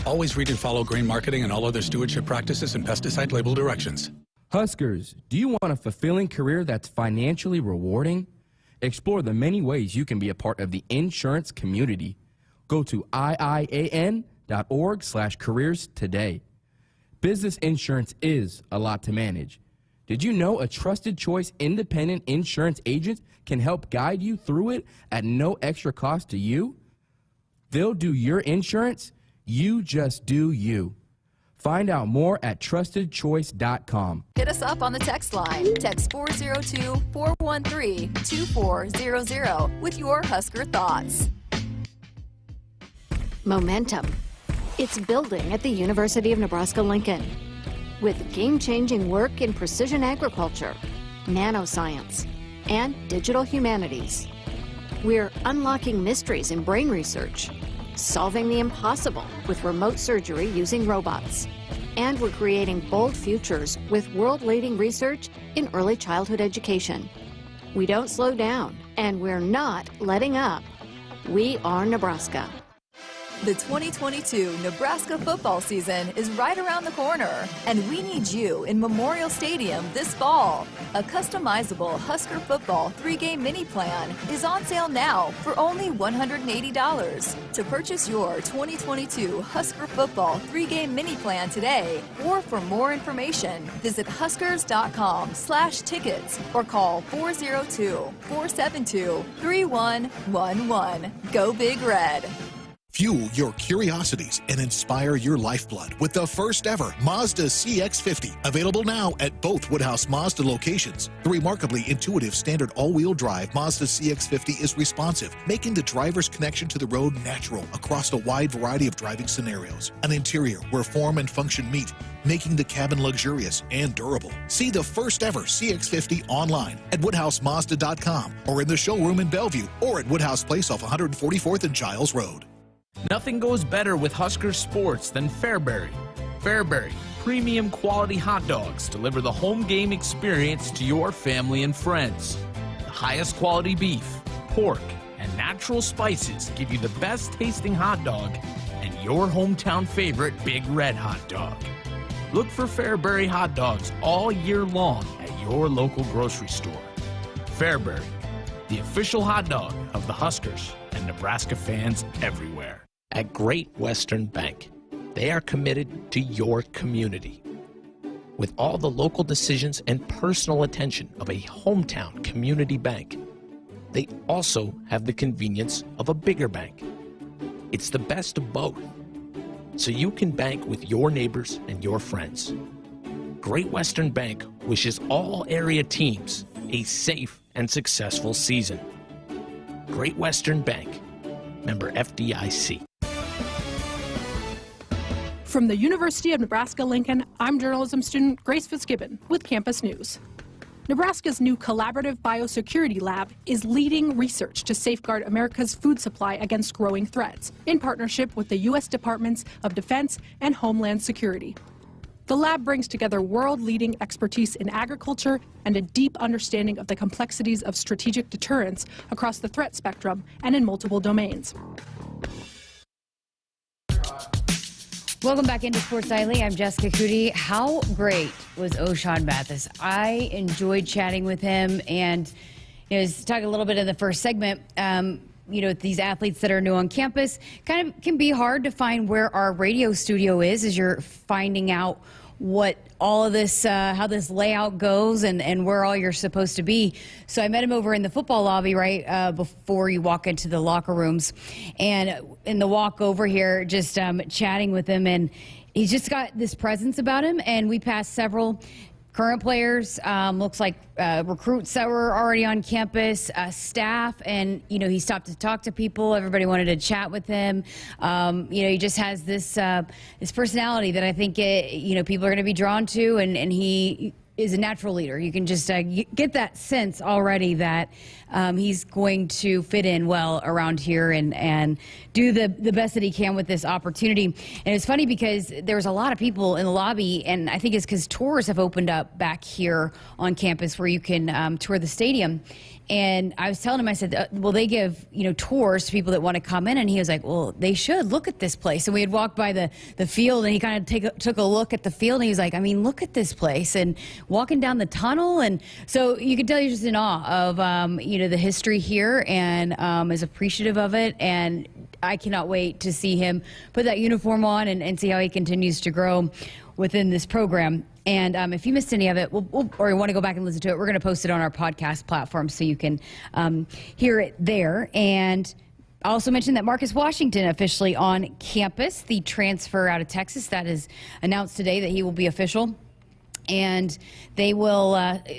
Always read and follow grain marketing and all other stewardship practices and pesticide label directions. Huskers, do you want a fulfilling career that's financially rewarding? Explore the many ways you can be a part of the insurance community. Go to iian.org/careers today. Business insurance is a lot to manage. Did you know a trusted choice independent insurance agent can help guide you through it at no extra cost to you? They'll do your insurance. You just do you. Find out more at trustedchoice.com. Hit us up on the text line. Text 402-413-2400 with your Husker thoughts. Momentum. It's building at the University of Nebraska-Lincoln. With game-changing work in precision agriculture, nanoscience, and digital humanities. We're unlocking mysteries in brain research, solving the impossible with remote surgery using robots. And we're creating bold futures with world-leading research in early childhood education. We don't slow down, and we're not letting up. We are Nebraska. The 2022 Nebraska football season is right around the corner, and we need you in Memorial Stadium this fall. A customizable Husker football 3-game mini plan is on sale now for only $180. To purchase your 2022 Husker football 3-game mini plan today, or for more information, visit huskers.com/tickets or call 402-472-3111. Go Big Red. Fuel your curiosities and inspire your lifeblood with the first ever Mazda CX-50, available now at both Woodhouse Mazda locations. The remarkably intuitive standard all-wheel drive Mazda CX-50 is responsive, making the driver's connection to the road natural across a wide variety of driving scenarios. An interior where form and function meet, making the cabin luxurious and durable. See the first ever CX-50 online at WoodhouseMazda.com or in the showroom in Bellevue or at Woodhouse Place off 144th and Giles Road. Nothing goes better with Husker sports than Fairbury. Fairbury, premium quality hot dogs deliver the home game experience to your family and friends. The highest quality beef, pork, and natural spices give you the best tasting hot dog and your hometown favorite Big Red hot dog. Look for Fairbury hot dogs all year long at your local grocery store. Fairbury, the official hot dog of the Huskers and Nebraska fans everywhere. At Great Western Bank, They are committed to your community. With all the local decisions and personal attention of a hometown community bank, they also have the convenience of a bigger bank. It's the best of both, so you can bank with your neighbors and your friends. Great Western Bank wishes all area teams a safe and successful season. Great Western Bank, member FDIC. From the University of Nebraska-Lincoln, I'm journalism student Grace Fitzgibbon with Campus News. Nebraska's new collaborative biosecurity lab is leading research to safeguard America's food supply against growing threats in partnership with the U.S. Departments of Defense and Homeland Security. The lab brings together world-leading expertise in agriculture and a deep understanding of the complexities of strategic deterrence across the threat spectrum and in multiple domains. Welcome back into Sports Nightly. I'm Jessica Coody. How great was O'Shawn Mathis? I enjoyed chatting with him, and was talking a little bit in the first segment. These athletes that are new on campus kind of can be hard to find where our radio studio is as you're finding out what all of this, how this layout goes and where all you're supposed to be. So I met him over in the football lobby right before you walk into the locker rooms. And in the walk over here, just chatting with him, and he's just got this presence about him. And we passed several current players, looks like recruits that were already on campus, staff, and he stopped to talk to people. Everybody wanted to chat with him. He just has this personality that I think people are going to be drawn to, and he is a natural leader. You can just get that sense already that he's going to fit in well around here and do the best that he can with this opportunity. And it's funny because there was a lot of people in the lobby, and I think it's because tours have opened up back here on campus where you can tour the stadium. And I was telling him, I said, well, they give, tours to people that want to come in. And he was like, well, they should look at this place. And we had walked by the field, and he kind of took a look at the field. And he was like, I mean, look at this place. And walking down the tunnel. And so you can tell he's just in awe of, the history here, and is appreciative of it. And I cannot wait to see him put that uniform on and see how he continues to grow within this program. And if you missed any of it, or you want to go back and listen to it, we're going to post it on our podcast platform so you can hear it there. And I also mentioned that Marcus Washington officially on campus, the transfer out of Texas that is announced today that he will be official. And they will,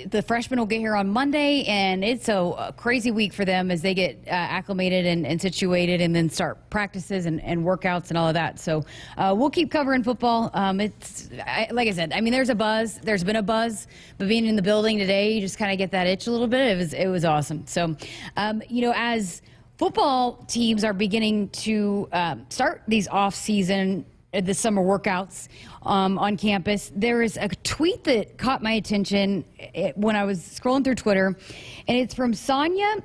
the freshmen will get here on Monday, and it's a crazy week for them as they get acclimated and situated, and then start practices and workouts and all of that. So we'll keep covering football. Like I said, I mean, there's a buzz. There's been a buzz, but being in the building today, you just kind of get that itch a little bit. It was awesome. So, as football teams are beginning to start these off-season, the summer workouts on campus, there is a tweet that caught my attention when I was scrolling through Twitter, and it's from Sonia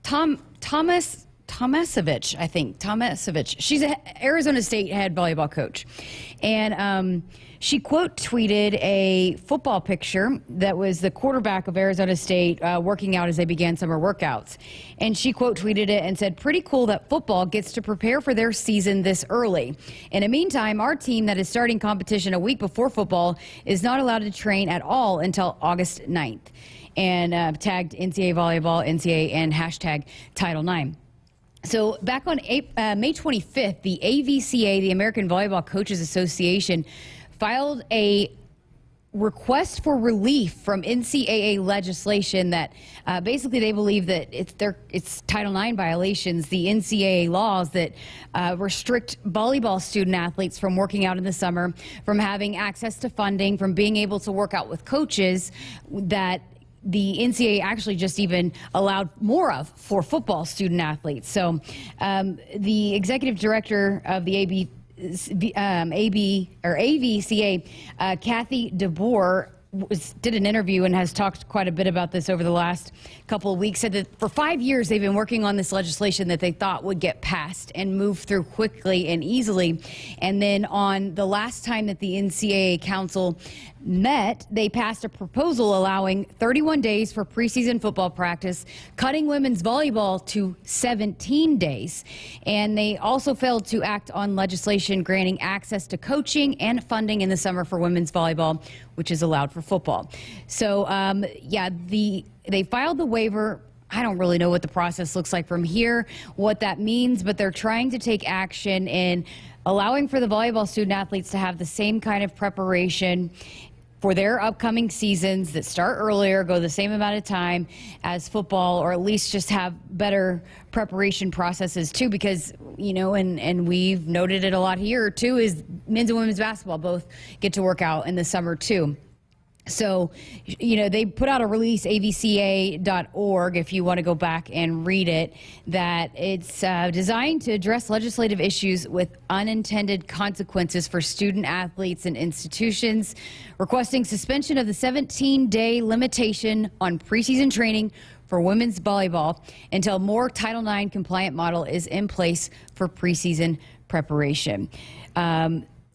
Tomasevich, I think. Tomasevich. She's an Arizona State head volleyball coach. And she quote tweeted a football picture that was the quarterback of Arizona State working out as they began summer workouts. And she quote tweeted it and said, "Pretty cool that football gets to prepare for their season this early. In the meantime, our team that is starting competition a week before football is not allowed to train at all until August 9th. And tagged NCAA Volleyball, NCAA, and hashtag Title IX. So back on May 25th, the AVCA, the American Volleyball Coaches Association, filed a request for relief from NCAA legislation that basically they believe that it's Title IX violations, the NCAA laws that restrict volleyball student athletes from working out in the summer, from having access to funding, from being able to work out with coaches that the NCAA actually just even allowed more of for football student athletes. So the executive director of the AVCA, Kathy DeBoer, did an interview and has talked quite a bit about this over the last couple of weeks. Said that for 5 years they've been working on this legislation that they thought would get passed and move through quickly and easily. And then on the last time that the NCAA Council met, they passed a proposal allowing 31 days for preseason football practice, cutting women's volleyball to 17 days. And they also failed to act on legislation granting access to coaching and funding in the summer for women's volleyball, which is allowed for football. So, they filed the waiver. I don't really know what the process looks like from here, what that means, but they're trying to take action in allowing for the volleyball student athletes to have the same kind of preparation for their upcoming seasons that start earlier, go the same amount of time as football, or at least just have better preparation processes too, because, and we've noted it a lot here too, is men's and women's basketball both get to work out in the summer too. So, they put out a release, avca.org, if you want to go back and read it, that it's designed to address legislative issues with unintended consequences for student athletes and institutions, requesting suspension of the 17-day limitation on preseason training for women's volleyball until more Title IX compliant model is in place for preseason preparation.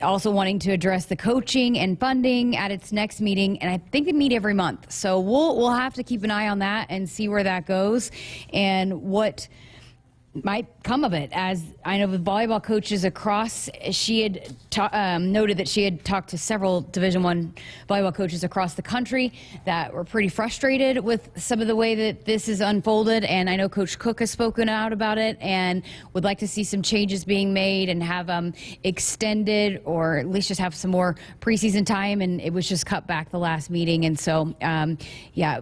Also wanting to address the coaching and funding at its next meeting, and I think they meet every month. So we'll have to keep an eye on that and see where that goes and what might come of it. As I know, the volleyball coaches across, she had noted that she had talked to several Division I volleyball coaches across the country that were pretty frustrated with some of the way that this is unfolded. And I know Coach Cook has spoken out about it and would like to see some changes being made and have extended, or at least just have some more preseason time. And it was just cut back the last meeting. And so,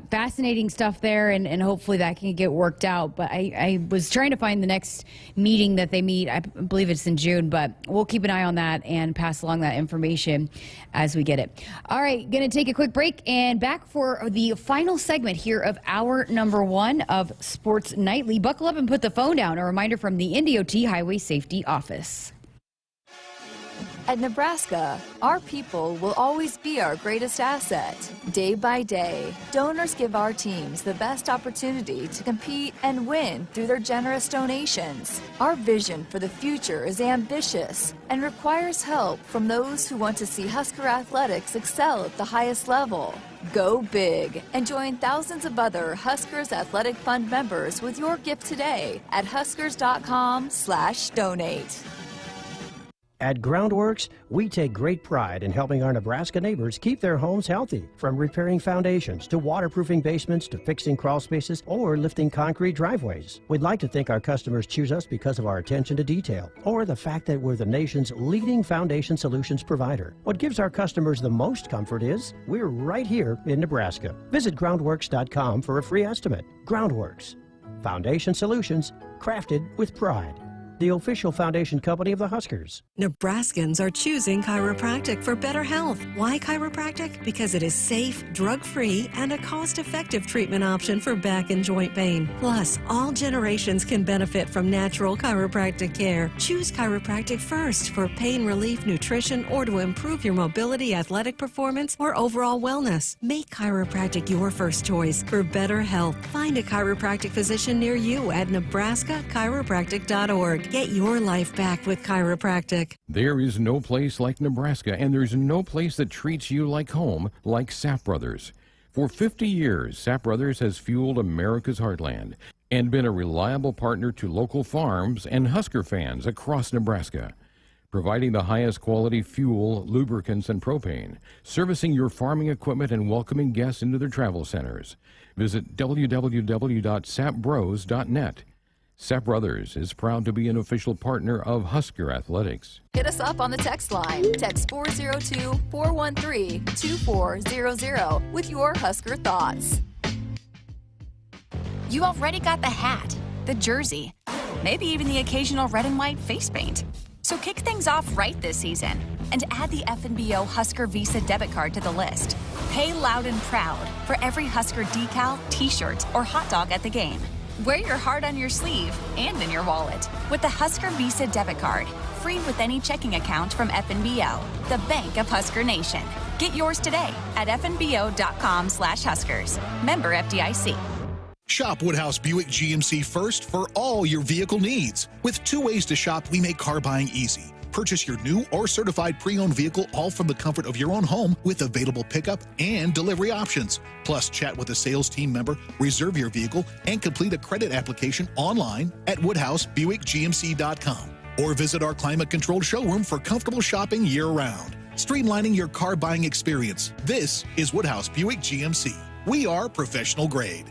fascinating stuff there, and hopefully that can get worked out. But I was trying to find the next meeting that they meet. I believe it's in June, but we'll keep an eye on that and pass along that information as we get it. All right, going to take a quick break and back for the final segment here of hour number 1 of Sports Nightly. Buckle up and put the phone down. A reminder from the NDOT Highway Safety Office. At Nebraska, our people will always be our greatest asset. Day by day, donors give our teams the best opportunity to compete and win through their generous donations. Our vision for the future is ambitious and requires help from those who want to see Husker athletics excel at the highest level. Go big and join thousands of other Huskers Athletic Fund members with your gift today at huskers.com/donate. At Groundworks, we take great pride in helping our Nebraska neighbors keep their homes healthy. From repairing foundations to waterproofing basements to fixing crawl spaces or lifting concrete driveways. We'd like to think our customers choose us because of our attention to detail or the fact that we're the nation's leading foundation solutions provider. What gives our customers the most comfort is we're right here in Nebraska. Visit groundworks.com for a free estimate. Groundworks, foundation solutions crafted with pride. The official foundation company of the Huskers. Nebraskans are choosing chiropractic for better health. Why chiropractic? Because it is safe, drug-free, and a cost-effective treatment option for back and joint pain. Plus, all generations can benefit from natural chiropractic care. Choose chiropractic first for pain relief, nutrition, or to improve your mobility, athletic performance, or overall wellness. Make chiropractic your first choice for better health. Find a chiropractic physician near you at nebraska-chiropractic.org. Get your life back with chiropractic. There is no place like Nebraska, and there's no place that treats you like home like Sap Brothers. For 50 years, Sap Brothers has fueled America's heartland and been a reliable partner to local farms and Husker fans across Nebraska, providing the highest quality fuel, lubricants, and propane, servicing your farming equipment and welcoming guests into their travel centers. Visit www.sapbros.net. Sap Brothers is proud to be an official partner of Husker Athletics. Hit us up on the text line. Text 402-413-2400 with your Husker thoughts. You already got the hat, the jersey, maybe even the occasional red and white face paint. So kick things off right this season and add the FNBO Husker Visa debit card to the list. Pay loud and proud for every Husker decal, t-shirt, or hot dog at the game. Wear your heart on your sleeve and in your wallet with the Husker Visa debit card, free with any checking account from FNBO, the bank of Husker Nation. Get yours today at fnbo.com/Huskers. Member FDIC. Shop Woodhouse Buick GMC first for all your vehicle needs. With 2 ways to shop, we make car buying easy. Purchase your new or certified pre-owned vehicle all from the comfort of your own home with available pickup and delivery options. Plus, chat with a sales team member, reserve your vehicle, and complete a credit application online at WoodhouseBuickGMC.com. Or visit our climate-controlled showroom for comfortable shopping year-round. Streamlining your car buying experience. This is Woodhouse Buick GMC. We are professional grade.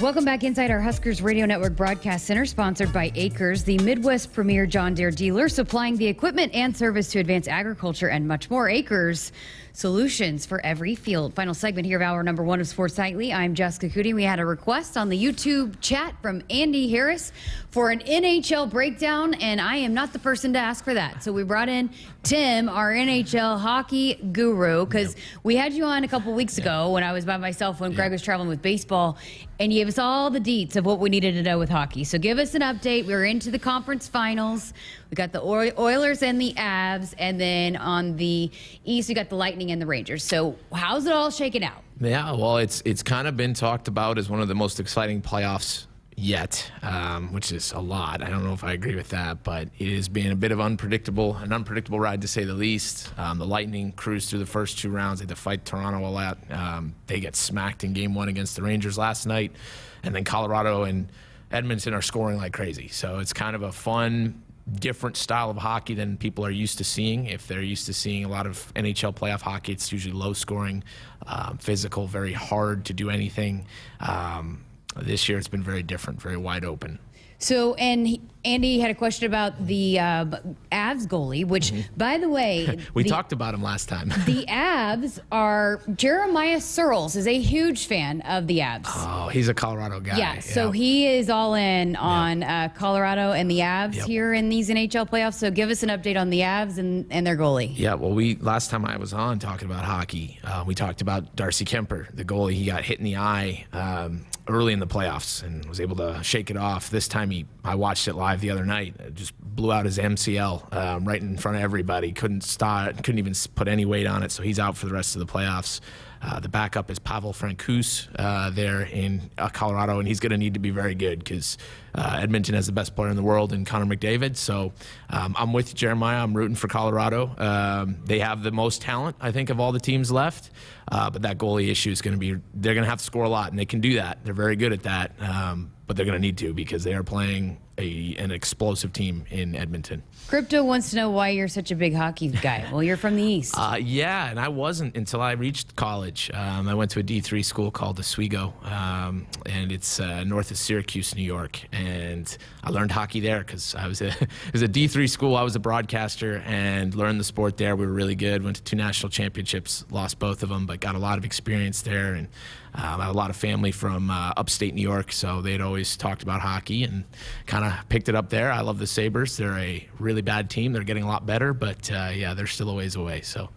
Welcome back inside our Huskers Radio Network Broadcast Center, sponsored by Acres, the Midwest premier John Deere dealer, supplying the equipment and service to advance agriculture and much more. Acres, solutions for every field. Final segment here of hour number 1 of Sports Nightly. I'm Jessica Coody. We had a request on the YouTube chat from Andy Harris for an NHL breakdown, and I am not the person to ask for that. So we brought in Tim, our NHL hockey guru, because we had you on a couple weeks ago when I was by myself when Greg was traveling with baseball, and you gave us all the deets of what we needed to know with hockey. So give us an update. We're into the conference finals. We got the Oilers and the Avs, and then on the East, we got the Lightning and the Rangers. So how's it all shaking out? Yeah, well, it's kind of been talked about as one of the most exciting playoffs yet, which is a lot. I don't know if I agree with that, but it has been a bit of an unpredictable ride to say the least. The Lightning cruised through the first 2 rounds. They had to fight Toronto a lot. They get smacked in Game 1 against the Rangers last night, and then Colorado and Edmonton are scoring like crazy. So it's kind of a fun, different style of hockey than people are used to seeing. If they're used to seeing a lot of NHL playoff hockey, it's usually low scoring, physical, very hard to do anything. This year it's been very different, very wide open. So, and Andy had a question about the Avs goalie, which, by the way... we talked about him last time. The Avs are... Jeremiah Searles is a huge fan of the Avs. Oh, he's a Colorado guy. Yeah, so he is all in on Colorado and the Avs here in these NHL playoffs. So give us an update on the Avs and their goalie. Yeah, well, last time I was on talking about hockey, we talked about Darcy Kemper, the goalie. He got hit in the eye early in the playoffs and was able to shake it off. This time I watched it live the other night. It just blew out his MCL right in front of everybody. Couldn't even put any weight on it, so he's out for the rest of the playoffs. The backup is Pavel Francouz there in Colorado, and he's going to need to be very good because Edmonton has the best player in the world in Connor McDavid. So I'm with Jeremiah. I'm rooting for Colorado. They have the most talent, I think, of all the teams left. But that goalie issue is going to be – they're going to have to score a lot, and they can do that. They're very good at that. But they're going to need to because they are playing an explosive team in Edmonton. Crypto wants to know why you're such a big hockey guy. Well, you're from the East. Yeah, and I wasn't until I reached college. I went to a D3 school called Oswego, and it's north of Syracuse, New York. And I learned hockey there because it was a D3 school. I was a broadcaster and learned the sport there. We were really good. Went to 2 national championships, lost both of them, but got a lot of experience there. And I have a lot of family from upstate New York, so they'd always talked about hockey and kind of picked it up there. I love the Sabres. They're a really bad team. They're getting a lot better, but yeah, they're still a ways away. So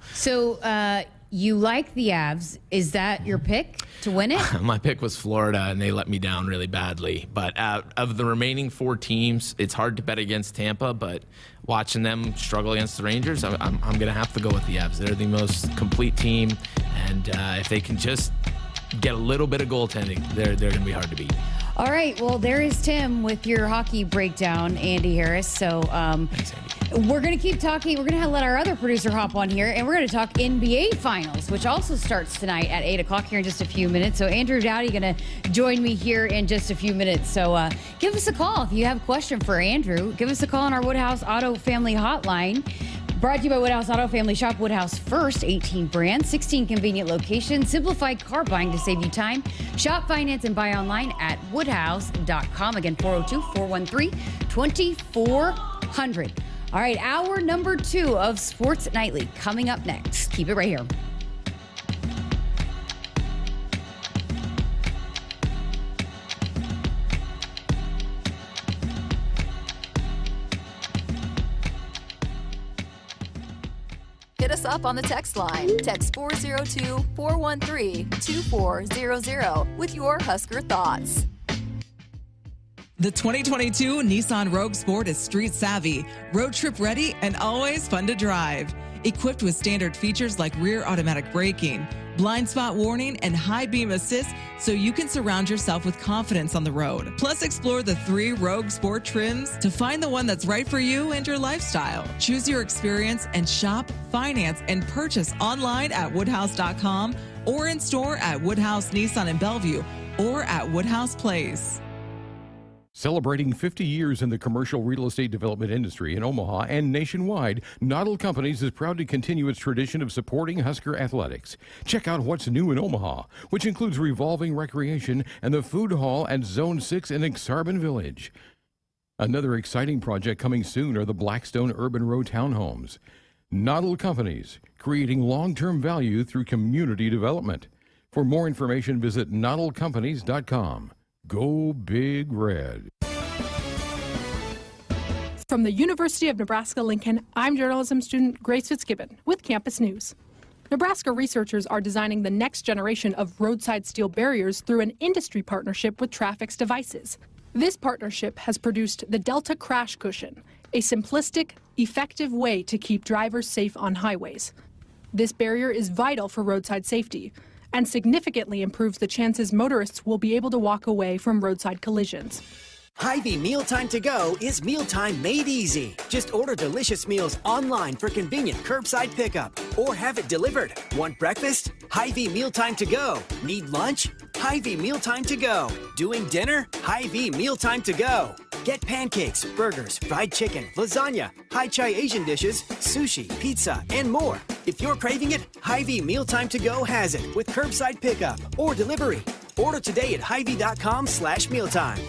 you like the Avs. Is that your pick to win it? My pick was Florida, and they let me down really badly. But out of the remaining 4 teams, it's hard to bet against Tampa, but watching them struggle against the Rangers, I'm going to have to go with the Avs. They're the most complete team, and if they can just get a little bit of goaltending, they're going to be hard to beat. All right, well, there is Tim with your hockey breakdown, Andy Harris. So Thanks, Andy. We're going to keep talking. We're going to let our other producer hop on here, and we're going to talk NBA Finals, which also starts tonight at 8 o'clock here in just a few minutes. So Andrew Dowdy going to join me here in just a few minutes. So give us a call if you have a question for Andrew. Give us a call on our Woodhouse Auto Family Hotline. Brought to you by Woodhouse Auto Family. Shop Woodhouse first. 18 brands, 16 convenient locations, simplified car buying to save you time. Shop, finance, and buy online at woodhouse.com. Again, 402-413-2400. All right, hour number 2 of Sports Nightly coming up next. Keep it right here. Hit us up on the text line. Text 402-413-2400 with your Husker thoughts. The 2022 Nissan Rogue Sport is street savvy, road trip ready, and always fun to drive. Equipped with standard features like rear automatic braking, blind spot warning, and high beam assist so you can surround yourself with confidence on the road. Plus, explore the 3 Rogue Sport trims to find the one that's right for you and your lifestyle. Choose your experience and shop, finance, and purchase online at woodhouse.com or in store at Woodhouse Nissan in Bellevue or at Woodhouse Place. Celebrating 50 years in the commercial real estate development industry in Omaha and nationwide, Nhl Companies is proud to continue its tradition of supporting Husker athletics. Check out what's new in Omaha, which includes revolving recreation and the food hall at Zone 6 in Exarban Village. Another exciting project coming soon are the Blackstone Urban Row townhomes. Nhl Companies, creating long-term value through community development. For more information, visit nhlcompanies.com. Go Big Red. From the University of Nebraska-Lincoln, I'm journalism student Grace Fitzgibbon with Campus News. Nebraska researchers are designing the next generation of roadside steel barriers through an industry partnership with Trafix Devices. This partnership has produced the Delta Crash Cushion, a simplistic, effective way to keep drivers safe on highways. This barrier is vital for roadside safety and significantly improves the chances motorists will be able to walk away from roadside collisions. Hy-Vee Mealtime to Go is mealtime made easy. Just order delicious meals online for convenient curbside pickup or have it delivered. Want breakfast? Hy-Vee Mealtime to Go. Need lunch? Hy-Vee Mealtime to Go. Doing dinner? Hy-Vee Mealtime to Go. Get pancakes, burgers, fried chicken, lasagna, Hai-Chai Asian dishes, sushi, pizza, and more. If you're craving it, Hy-Vee Mealtime to Go has it with curbside pickup or delivery. Order today at hyvee.com/mealtime.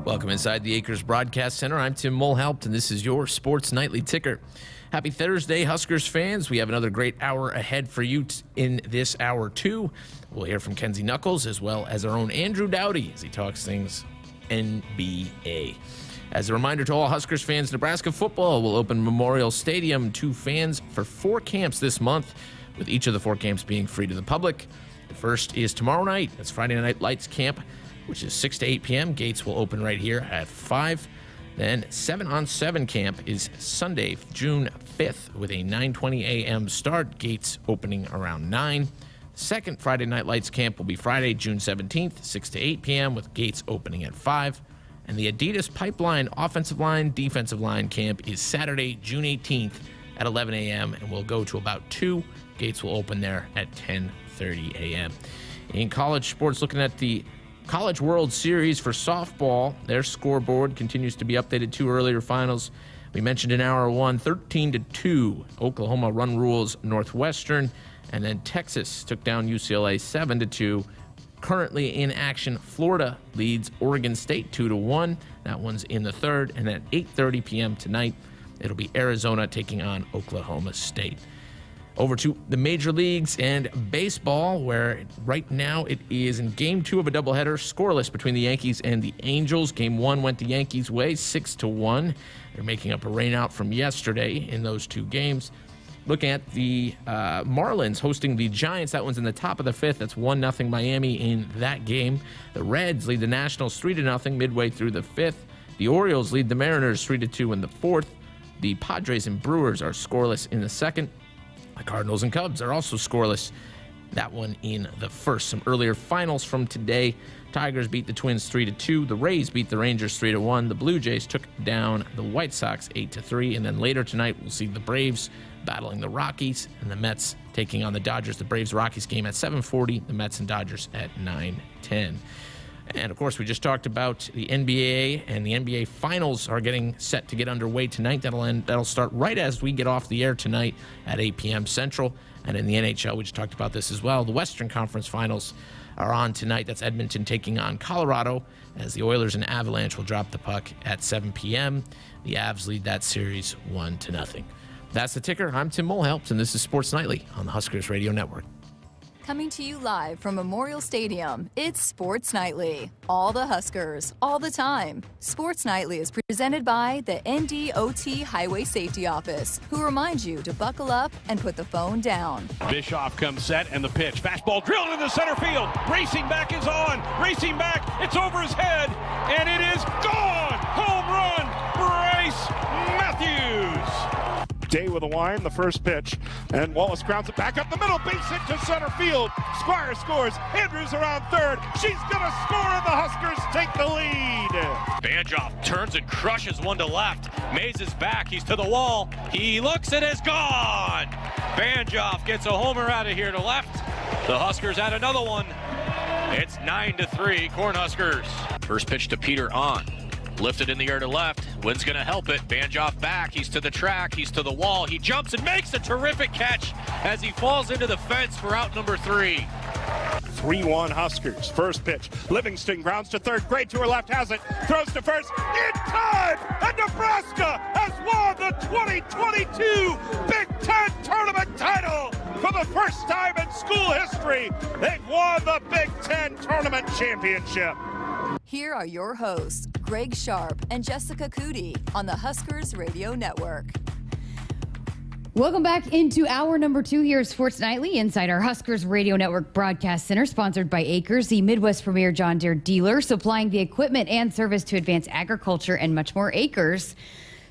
Welcome inside the Acres Broadcast Center. I'm Tim Mulhaupt, and this is your Sports Nightly Ticker. Happy Thursday, Huskers fans. We have another great hour ahead for you in this hour, too. We'll hear from Kenzie Knuckles as well as our own Andrew Dowdy as he talks things NBA. As a reminder to all Huskers fans, Nebraska football will open Memorial Stadium to fans for 4 camps this month, with each of the 4 camps being free to the public. The first is tomorrow night. That's Friday Night Lights Camp, which is 6 to 8 p.m. Gates will open right here at 5. Then 7-on-7 camp is Sunday, June 5th, with a 9:20 a.m. start. Gates opening around 9. Second Friday Night Lights camp will be Friday, June 17th, 6 to 8 p.m., with gates opening at 5. And the Adidas Pipeline Offensive Line, Defensive Line camp is Saturday, June 18th at 11 a.m. and will go to about 2. Gates will open there at 10:30 a.m. In college sports, looking at the College World Series for softball, their scoreboard continues to be updated. 2 earlier finals. We mentioned in hour 1, 13-2. Oklahoma run rules Northwestern, and then Texas took down UCLA 7-2. Currently in action, Florida leads Oregon State 2-1. That one's in the third, and at 8:30 p.m. tonight, it'll be Arizona taking on Oklahoma State. Over to the major leagues and baseball, where right now it is in Game 2 of a doubleheader, scoreless between the Yankees and the Angels. Game 1 went the Yankees' way, 6-1. They're making up a rainout from yesterday in those 2 games. Looking at the Marlins hosting the Giants, that one's in the top of the 5th. That's 1-0 Miami in that game. The Reds lead the Nationals 3-0 midway through the 5th. The Orioles lead the Mariners 3-2 in the 4th. The Padres and Brewers are scoreless in the 2nd. The Cardinals and Cubs are also scoreless. That one in the 1st. Some earlier finals from today. Tigers beat the Twins 3-2. The Rays beat the Rangers 3-1. The Blue Jays took down the White Sox 8-3. And then later tonight, we'll see the Braves battling the Rockies and the Mets taking on the Dodgers. The Braves-Rockies game at 7:40. The Mets and Dodgers at 9:10. And, of course, we just talked about the NBA, and the NBA Finals are getting set to get underway tonight. That'll start right as we get off the air tonight at 8 p.m. Central. And in the NHL, we just talked about this as well. The Western Conference Finals are on tonight. That's Edmonton taking on Colorado, as the Oilers and Avalanche will drop the puck at 7 p.m. The Avs lead that series 1-0. That's the ticker. I'm Tim Mulhaupt, and this is Sports Nightly on the Huskers Radio Network. Coming to you live from Memorial Stadium, it's Sports Nightly. All the Huskers, all the time. Sports Nightly is presented by the NDOT Highway Safety Office, who reminds you to buckle up and put the phone down. Bischoff comes set, and the pitch. Fastball drilled into center field. Racing back is on. Racing back. It's over his head, and it is gone. Home run, Bryce Matthews. Day with a line, the first pitch, and Wallace grounds it back up the middle, base hit to center field. Squire scores. Andrews around third. She's gonna score, and the Huskers take the lead. Banjoff turns and crushes one to left. Mays is back. He's to the wall. He looks and is gone. Banjoff gets a homer out of here to left. The Huskers add another one. It's 9-3 Cornhuskers. First pitch to Peter on. Lifted in the air to left. Wind's going to help it. Banjoff back. He's to the track. He's to the wall. He jumps and makes a terrific catch as he falls into the fence for out number 3. 3-1 Huskers. First pitch. Livingston grounds to third. Gray to her left has it. Throws to first. In time! And Nebraska has won the 2022 Big Ten Tournament title! For the first time in school history, they've won the Big Ten Tournament Championship. Here are your hosts, Greg Sharpe and Jessica Coody on the Huskers Radio Network. Welcome back into hour number 2 here at Sports Nightly inside our Huskers Radio Network broadcast center, sponsored by Acres, the Midwest premier John Deere dealer, supplying the equipment and service to advance agriculture and much more. Acres,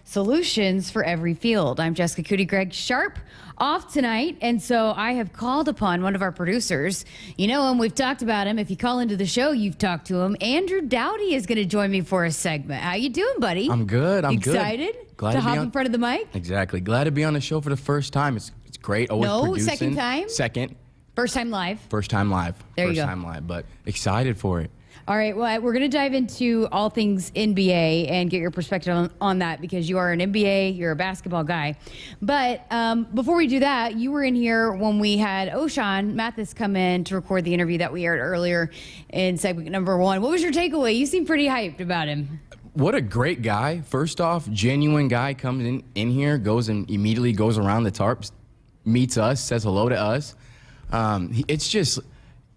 solutions for every field. I'm Jessica Coody. Greg Sharpe off tonight, and so I have called upon one of our producers. You know him, we've talked about him. If you call into the show, you've talked to him. Andrew Dowdy is going to join me for a segment. How you doing, buddy? I'm good. I'm excited Glad to hop in front of the mic? Exactly. Glad to be on the show for the first time. It's great. Always producing. Second time? Second. First time live? First time live. There you go. First time live, but excited for it. All right, well, we're going to dive into all things NBA and get your perspective on that because you are an NBA, you're a basketball guy. But before we do that, you were in here when we had O'Shawn Mathis come in to record the interview that we aired earlier in segment number 1. What was your takeaway? You seem pretty hyped about him. What a great guy. First off, genuine guy comes in here, goes and immediately goes around the tarps, meets us, says hello to us. It's just,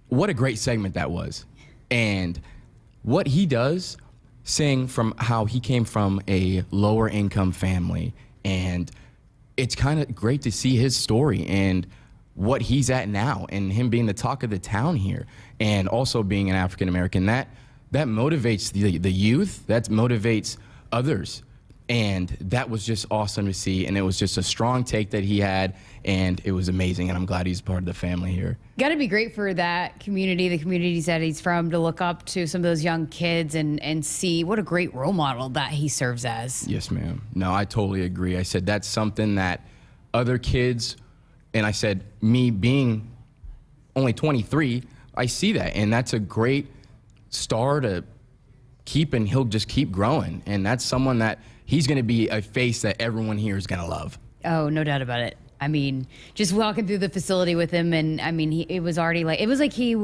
what a great segment that was. And what he does, saying from how he came from a lower income family, and it's kind of great to see his story and what he's at now, and him being the talk of the town here, and also being an African American. That motivates the youth, that motivates others. And that was just awesome to see, and it was just a strong take that he had, and it was amazing, and I'm glad he's part of the family here. Got to be great for that community, the communities that he's from, to look up to some of those young kids and see what a great role model that he serves as. Yes, ma'am. No, I totally agree. I said that's something that other kids, and I said me being only 23, I see that, and that's a great star to keep, and he'll just keep growing, and that's someone that he's going to be a face that everyone here is going to love. Oh, no doubt about it. I mean, just walking through the facility with him, and I mean, it was like he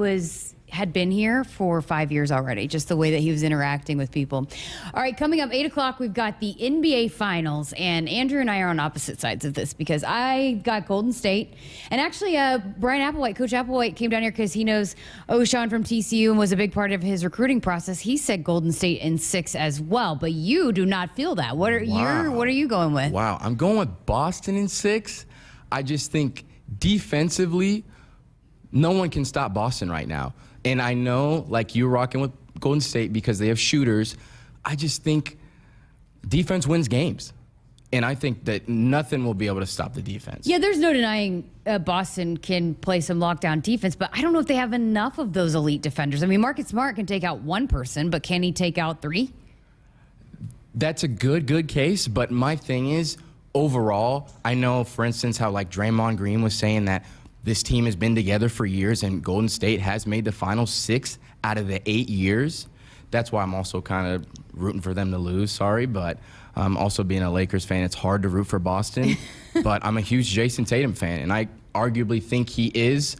had been here for 5 years already, just the way that he was interacting with people. All right, coming up 8 o'clock, we've got the NBA Finals, and Andrew and I are on opposite sides of this because I got Golden State, and actually Brian Applewhite, Coach Applewhite, came down here because he knows O'Shawn from TCU and was a big part of his recruiting process. He said Golden State in 6 as well, but you do not feel that. What are you going with? Wow, I'm going with Boston in 6. I just think defensively, no one can stop Boston right now. And I know, like, you're rocking with Golden State because they have shooters. I just think defense wins games. And I think that nothing will be able to stop the defense. Yeah, there's no denying Boston can play some lockdown defense, but I don't know if they have enough of those elite defenders. I mean, Marcus Smart can take out one person, but can he take out 3? That's a good case. But my thing is, overall, I know, for instance, how, like, Draymond Green was saying that this team has been together for years, and Golden State has made the finals 6 out of the 8 years. That's why I'm also kind of rooting for them to lose, sorry. But also being a Lakers fan, it's hard to root for Boston. But I'm a huge Jason Tatum fan, and I arguably think he is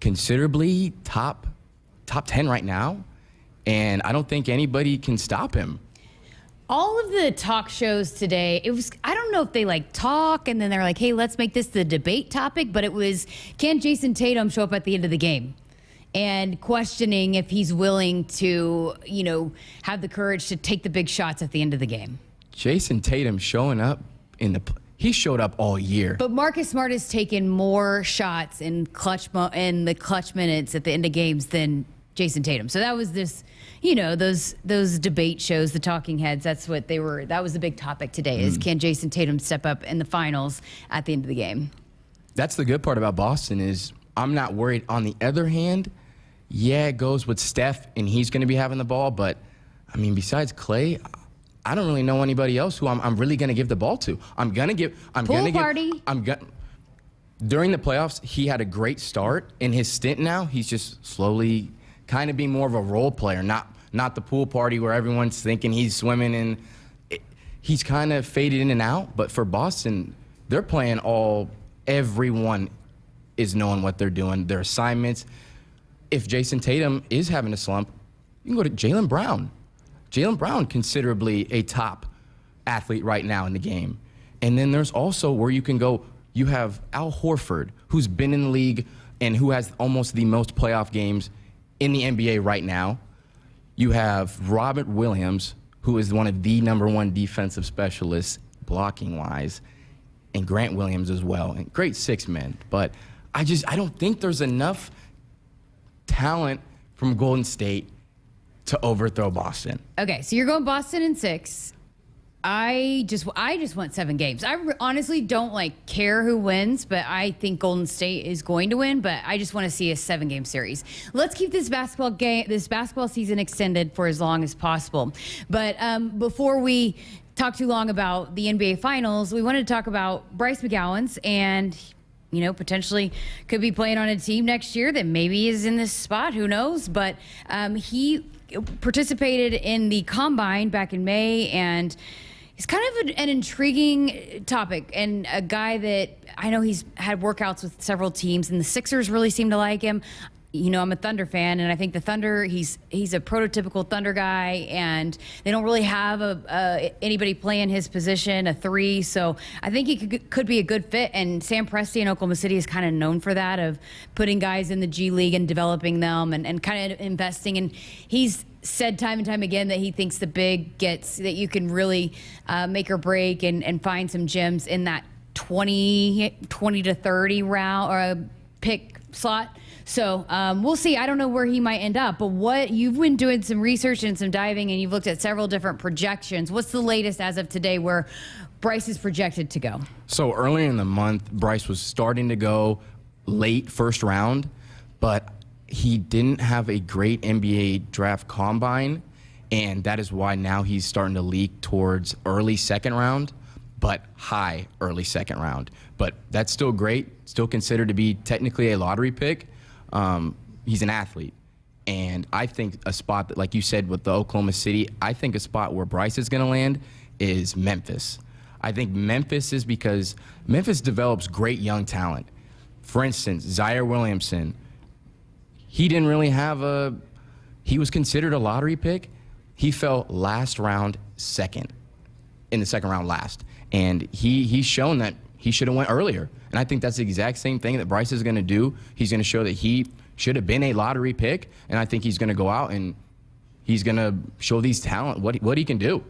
considerably top 10 right now. And I don't think anybody can stop him. All of the talk shows today, I don't know if they like talk and then they're like, hey, let's make this the debate topic, but it was, can Jason Tatum show up at the end of the game? And questioning if he's willing to, have the courage to take the big shots at the end of the game. Jason Tatum showing up he showed up all year. But Marcus Smart has taken more shots in the clutch minutes at the end of games than Jason Tatum. So that was this, those debate shows, the talking heads, that was the big topic today is can Jason Tatum step up in the finals at the end of the game? That's the good part about Boston is I'm not worried. On the other hand, yeah, it goes with Steph and he's going to be having the ball. But I mean, besides Clay, I don't really know anybody else who I'm really going to give the ball to. During the playoffs, he had a great start. In his stint now, he's just slowly kind of being more of a role player, not the pool party where everyone's thinking he's swimming, and he's kind of faded in and out. But for Boston, they're playing everyone is knowing what they're doing, their assignments. If Jason Tatum is having a slump, you can go to Jaylen Brown. Jaylen Brown, considerably a top athlete right now in the game. And then there's also where you can go, you have Al Horford, who's been in the league and who has almost the most playoff games in the NBA right now. You have Robert Williams, who is one of the #1 defensive specialists blocking-wise, and Grant Williams as well. And great 6 men. But I don't think there's enough talent from Golden State to overthrow Boston. Okay, so you're going Boston in 6. I just want 7 games. I honestly don't care who wins, but I think Golden State is going to win. But I just want to see a 7-game series. Let's keep this basketball season extended for as long as possible. But before we talk too long about the NBA Finals, we wanted to talk about Bryce Mcgowan's, and potentially could be playing on a team next year that maybe is in this spot. Who knows? But he participated in the combine back in May, and he's kind of an intriguing topic, and a guy that I know he's had workouts with several teams, and the Sixers really seem to like him. I'm a Thunder fan, and I think the Thunder, he's a prototypical Thunder guy, and they don't really have anybody playing his position, a 3. So I think he could be a good fit. And Sam Presti in Oklahoma City is kind of known for that, of putting guys in the G League and developing them and kind of investing. And he's said time and time again that he thinks the big gets that you can really make or break and find some gems in that 20 to 30 round or pick slot. So we'll see. I don't know where he might end up, but you've been doing some research and some diving, and you've looked at several different projections. What's the latest as of today where Bryce is projected to go? So earlier in the month, Bryce was starting to go late first round, but he didn't have a great NBA draft combine, and that is why now he's starting to leak towards early second round, but high early second round. But that's still great, still considered to be technically a lottery pick. He's an athlete. And I think a spot that, like you said, with the Oklahoma City, I think a spot where Bryce is going to land is Memphis. I think Memphis is because Memphis develops great young talent. For instance, Zaire Williamson, he didn't really have he was considered a lottery pick. He fell last round second, in the second round last. And he's shown that he should have went earlier. And I think that's the exact same thing that Bryce is going to do. He's going to show that he should have been a lottery pick, and I think he's going to go out and he's going to show these talent what he can do.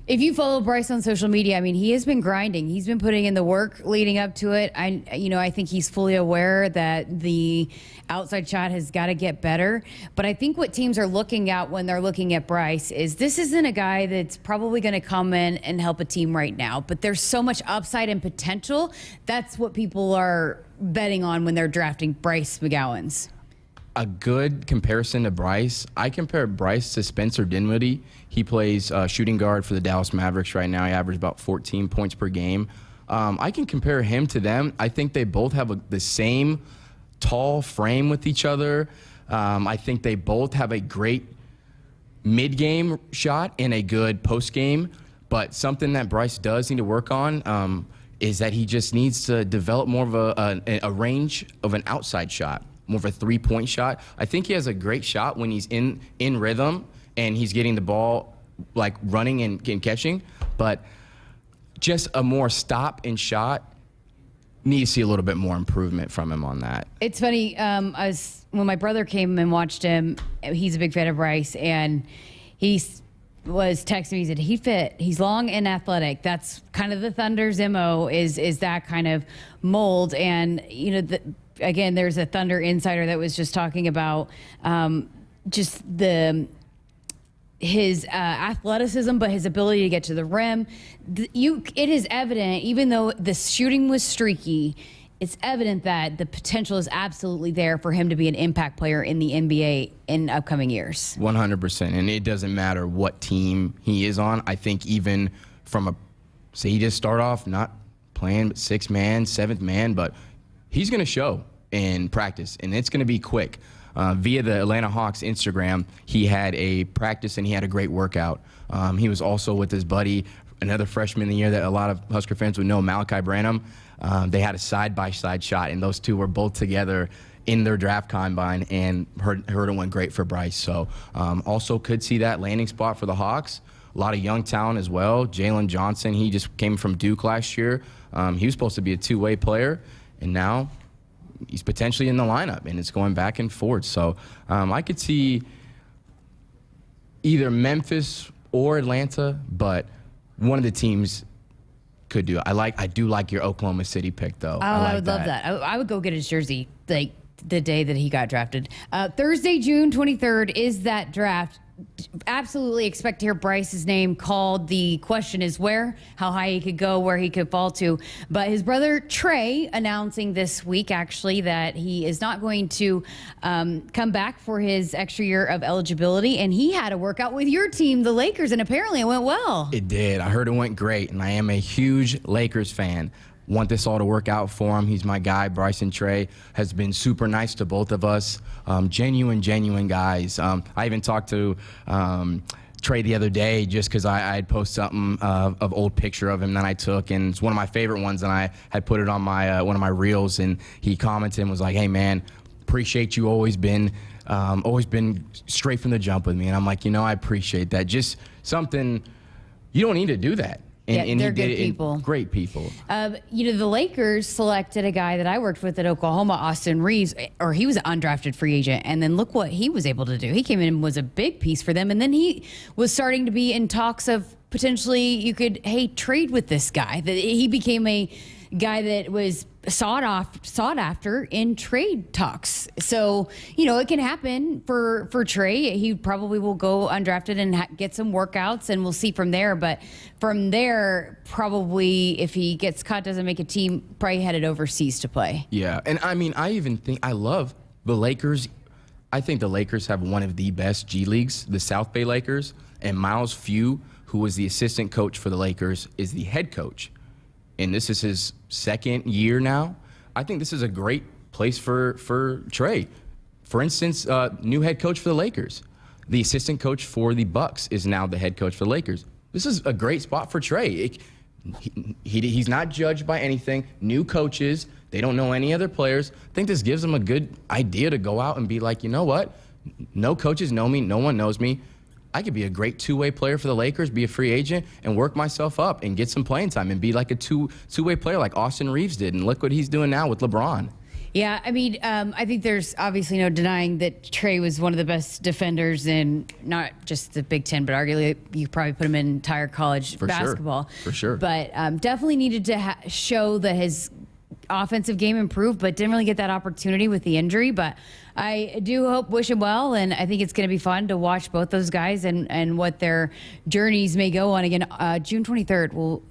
If you follow Bryce on social media, I mean, he has been grinding. He's been putting in the work leading up to it. I think he's fully aware that the outside shot has got to get better. But I think what teams are looking at when they're looking at Bryce is this isn't a guy that's probably going to come in and help a team right now. But there's so much upside and potential. That's what people are betting on when they're drafting Bryce Mcgowans. A good comparison to Bryce, I compare Bryce to Spencer Dinwiddie. He plays shooting guard for the Dallas Mavericks right now. He averages about 14 points per game. I can compare him to them. I think they both have the same tall frame with each other. I think they both have a great mid-game shot and a good post-game. But something that Bryce does need to work on is that he just needs to develop more of a range of an outside shot, more of a three-point shot. I think he has a great shot when he's in rhythm and he's getting the ball, like running and catching. But just a more stop and shot, need to see a little bit more improvement from him on that. It's funny, when my brother came and watched him, he's a big fan of Bryce, and he was texting me, he said he's long and athletic. That's kind of the Thunder's MO, is that kind of mold. And, again, there's a Thunder insider that was just talking about just his athleticism, but his ability to get to the rim. It is evident, even though the shooting was streaky, it's evident that the potential is absolutely there for him to be an impact player in the NBA in upcoming years. 100%. And it doesn't matter what team he is on. I think even from say he just start off not playing 6th man, 7th man, but he's going to show in practice, and it's going to be quick. Via the Atlanta Hawks Instagram, he had a practice and he had a great workout. He was also with his buddy, another freshman in the year that a lot of Husker fans would know, Malachi Branham. They had a side-by-side shot, and those two were both together in their draft combine, and heard it went great for Bryce. So also could see that landing spot for the Hawks. A lot of young talent as well. Jalen Johnson, he just came from Duke last year. He was supposed to be a two-way player, and now he's potentially in the lineup, and it's going back and forth. So I could see either Memphis or Atlanta, but one of the teams could do it. I do like your Oklahoma City pick, though. I would love that. I would go get his jersey like the day that he got drafted. Thursday, June 23rd is that draft. Absolutely expect to hear Bryce's name called. The question is how high he could go, where he could fall to. But his brother Trey announcing this week, actually, that he is not going to come back for his extra year of eligibility. And he had a workout with your team, the Lakers, and apparently it went well. It did. I heard it went great, and I am a huge Lakers fan. want this all to work out for him. He's my guy. Bryce and Trey has been super nice to both of us. Genuine guys. I even talked to Trey the other day just because I had posted something of old picture of him that I took, and it's one of my favorite ones, and I had put it on my one of my reels, and he commented and was like, "Hey man, appreciate you, always been straight from the jump with me." And I'm like, I appreciate that. Just something, you don't need to do that. And they're he did good it, people. Great people. The Lakers selected a guy that I worked with at Oklahoma, Austin Reeves, or he was an undrafted free agent. And then look what he was able to do. He came in and was a big piece for them. And then he was starting to be in talks of potentially you could, trade with this guy. That he became a guy that was sought after in trade talks. So, it can happen for Trey. He probably will go undrafted and get some workouts, and we'll see from there. But from there, probably if he gets caught, doesn't make a team, probably headed overseas to play. Yeah, and I even think I love the Lakers. I think the Lakers have one of the best G Leagues, the South Bay Lakers, and Miles Few, who was the assistant coach for the Lakers, is the head coach. And this is his second year now. I think this is a great place for Trey. For instance, new head coach for the Lakers. The assistant coach for the Bucks is now the head coach for the Lakers. This is a great spot for Trey. He's not judged by anything. New coaches, they don't know any other players. I think this gives him a good idea to go out and be like, you know what? No coaches know me. No one knows me. I could be a great two-way player for the Lakers, be a free agent, and work myself up and get some playing time and be like a two-way player like Austin Reeves did. And look what he's doing now with LeBron. Yeah, I think there's obviously no denying that Trey was one of the best defenders in not just the Big Ten, but arguably you probably put him in entire college basketball. For sure. But definitely needed to show that his offensive game improved, but didn't really get that opportunity with the injury. But I do wish him well, and I think it's going to be fun to watch both those guys and what their journeys may go on. Again, June 23rd, we'll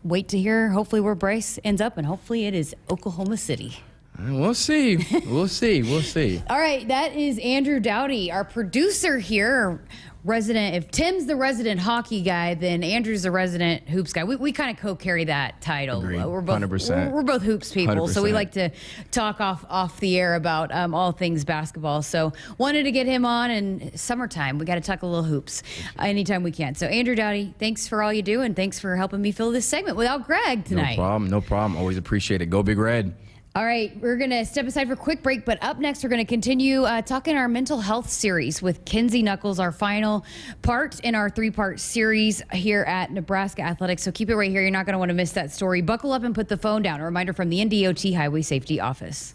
wait to hear hopefully where Bryce ends up, and hopefully it is Oklahoma City. We'll see. We'll see. All right, that is Andrew Dowdy, our producer here. Resident. If Tim's the resident hockey guy, then Andrew's the resident hoops guy. We kind of co-carry that title. Agreed. We're both 100%. We're both hoops people, 100%. so we like to talk off the air about all things basketball. So wanted to get him on, and summertime we got to talk a little hoops anytime we can. So Andrew Dowdy, thanks for all you do, and thanks for helping me fill this segment without Greg tonight. No problem. Always appreciate it. Go Big Red. All right, we're going to step aside for a quick break, but up next we're going to continue talking our mental health series with Kinsey Knuckles, our final part in our three-part series here at Nebraska Athletics. So keep it right here. You're not going to want to miss that story. Buckle up and put the phone down. A reminder from the NDOT Highway Safety Office.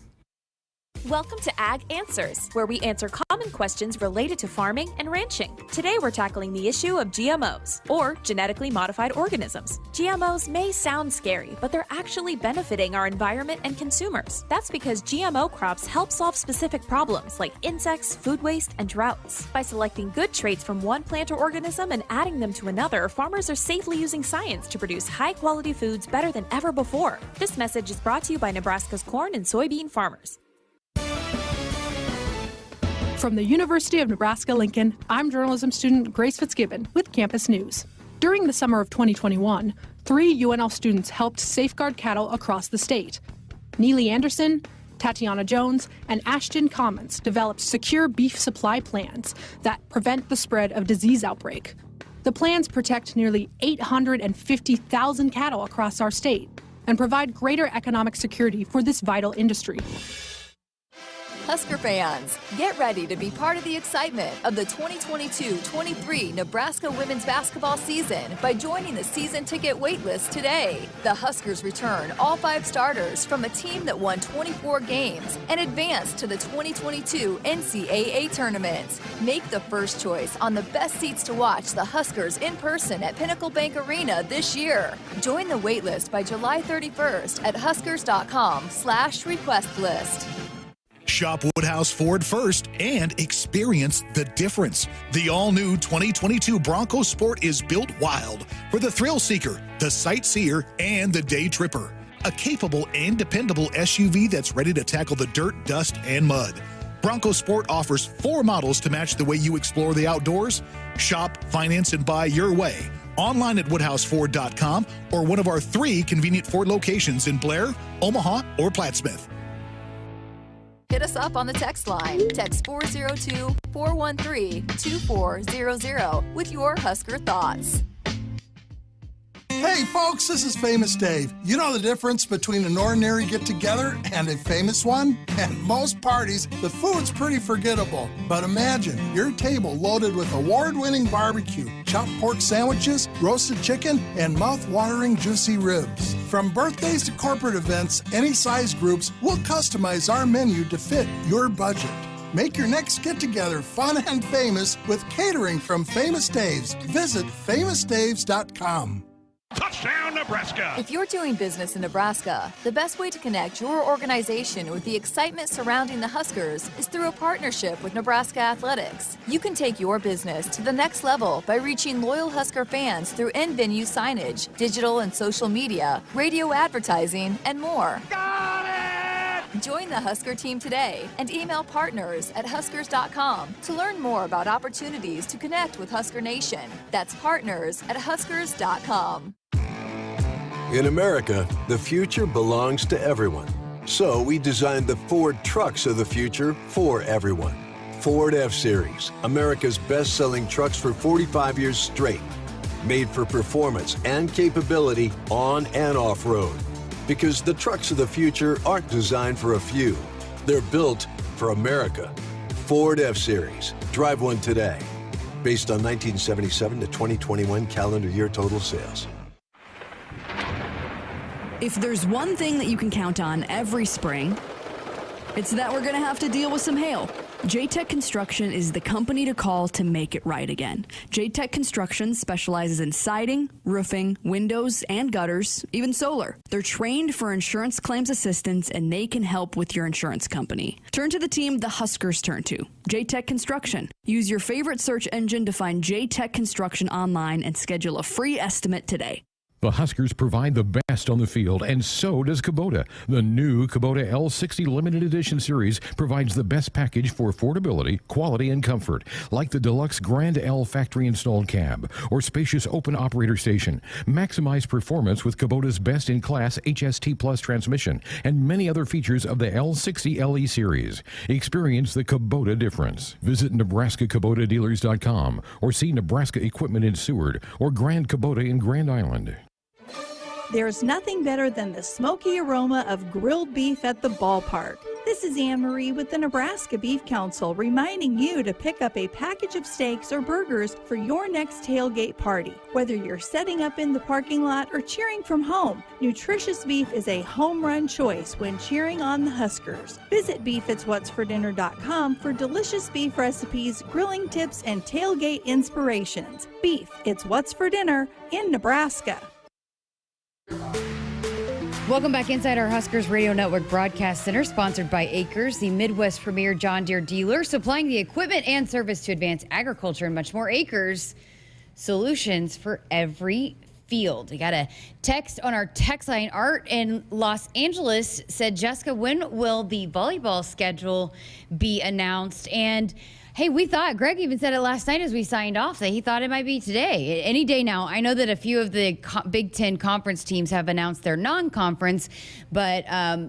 Welcome to Ag Answers, where we answer common questions related to farming and ranching. Today we're tackling the issue of GMOs, or genetically modified organisms. GMOs may sound scary, but they're actually benefiting our environment and consumers. That's because GMO crops help solve specific problems like insects, food waste, and droughts. By selecting good traits from one plant or organism and adding them to another, farmers are safely using science to produce high-quality foods better than ever before. This message is brought to you by Nebraska's corn and soybean farmers. From the University of Nebraska-Lincoln, I'm journalism student Grace Fitzgibbon with Campus News. During the summer of 2021, 3 UNL students helped safeguard cattle across the state. Neely Anderson, Tatiana Jones, and Ashton Commons developed secure beef supply plans that prevent the spread of disease outbreak. The plans protect nearly 850,000 cattle across our state and provide greater economic security for this vital industry. Husker fans, get ready to be part of the excitement of the 2022-23 Nebraska women's basketball season by joining the season ticket waitlist today. The Huskers return all 5 starters from a team that won 24 games and advanced to the 2022 NCAA tournament. Make the first choice on the best seats to watch the Huskers in person at Pinnacle Bank Arena this year. Join the waitlist by July 31st at huskers.com/request list. Shop Woodhouse Ford first and experience the difference. The all-new 2022 Bronco Sport is built wild for the thrill seeker, the sightseer, and the day tripper. A capable and dependable SUV that's ready to tackle the dirt, dust, and mud. Bronco Sport offers 4 models to match the way you explore the outdoors. Shop, finance, and buy your way online at woodhouseford.com, or one of our 3 convenient Ford locations in Blair, Omaha, or Plattsmouth. Hit us up on the text line. Text 402-413-2400 with your Husker thoughts. Hey folks, this is Famous Dave. You know the difference between an ordinary get-together and a famous one? At most parties, the food's pretty forgettable. But imagine your table loaded with award-winning barbecue, chopped pork sandwiches, roasted chicken, and mouth-watering juicy ribs. From birthdays to corporate events, any size groups, we'll customize our menu to fit your budget. Make your next get-together fun and famous with catering from Famous Dave's. Visit famousdaves.com. Touchdown, Nebraska! If you're doing business in Nebraska, the best way to connect your organization with the excitement surrounding the Huskers is through a partnership with Nebraska Athletics. You can take your business to the next level by reaching loyal Husker fans through in-venue signage, digital and social media, radio advertising, and more. Got it! Join the Husker team today and email partners@huskers.com to learn more about opportunities to connect with Husker Nation. That's partners@huskers.com. In America, the future belongs to everyone. So we designed the Ford trucks of the future for everyone. Ford F-Series, America's best-selling trucks for 45 years straight. Made for performance and capability on and off-road. Because the trucks of the future aren't designed for a few. They're built for America. Ford F-Series. Drive one today. Based on 1977 to 2021 calendar year total sales. If there's one thing that you can count on every spring, it's that we're going to have to deal with some hail. J-Tech Construction is the company to call to make it right again. J-Tech Construction specializes in siding, roofing, windows, and gutters, even solar. They're trained for insurance claims assistance, and they can help with your insurance company. Turn to the team the Huskers turn to, J-Tech Construction. Use your favorite search engine to find J-Tech Construction online and schedule a free estimate today. The Huskers provide the best on the field, and so does Kubota. The new Kubota L60 Limited Edition Series provides the best package for affordability, quality, and comfort, like the deluxe Grand L factory-installed cab or spacious open operator station. Maximize performance with Kubota's best-in-class HST Plus transmission and many other features of the L60 LE Series. Experience the Kubota difference. Visit nebraska-kubota-dealers.com or see Nebraska Equipment in Seward or Grand Kubota in Grand Island. There's nothing better than the smoky aroma of grilled beef at the ballpark. This is Anne Marie with the Nebraska Beef Council reminding you to pick up a package of steaks or burgers for your next tailgate party. Whether you're setting up in the parking lot or cheering from home, nutritious beef is a home run choice when cheering on the Huskers. Visit beefitswhatsfordinner.com for delicious beef recipes, grilling tips, and tailgate inspirations. Beef, it's what's for dinner in Nebraska. Welcome back inside our Huskers Radio Network Broadcast Center, sponsored by Acres, the Midwest premier John Deere dealer, supplying the equipment and service to advance agriculture and much more. Acres, solutions for every field. We got a text on our text line. Art in Los Angeles said, Jessica, when will the volleyball schedule be announced? And hey, we thought, Greg even said it last night as we signed off, that he thought it might be today, any day now. I know that a few of the Big Ten conference teams have announced their non-conference, but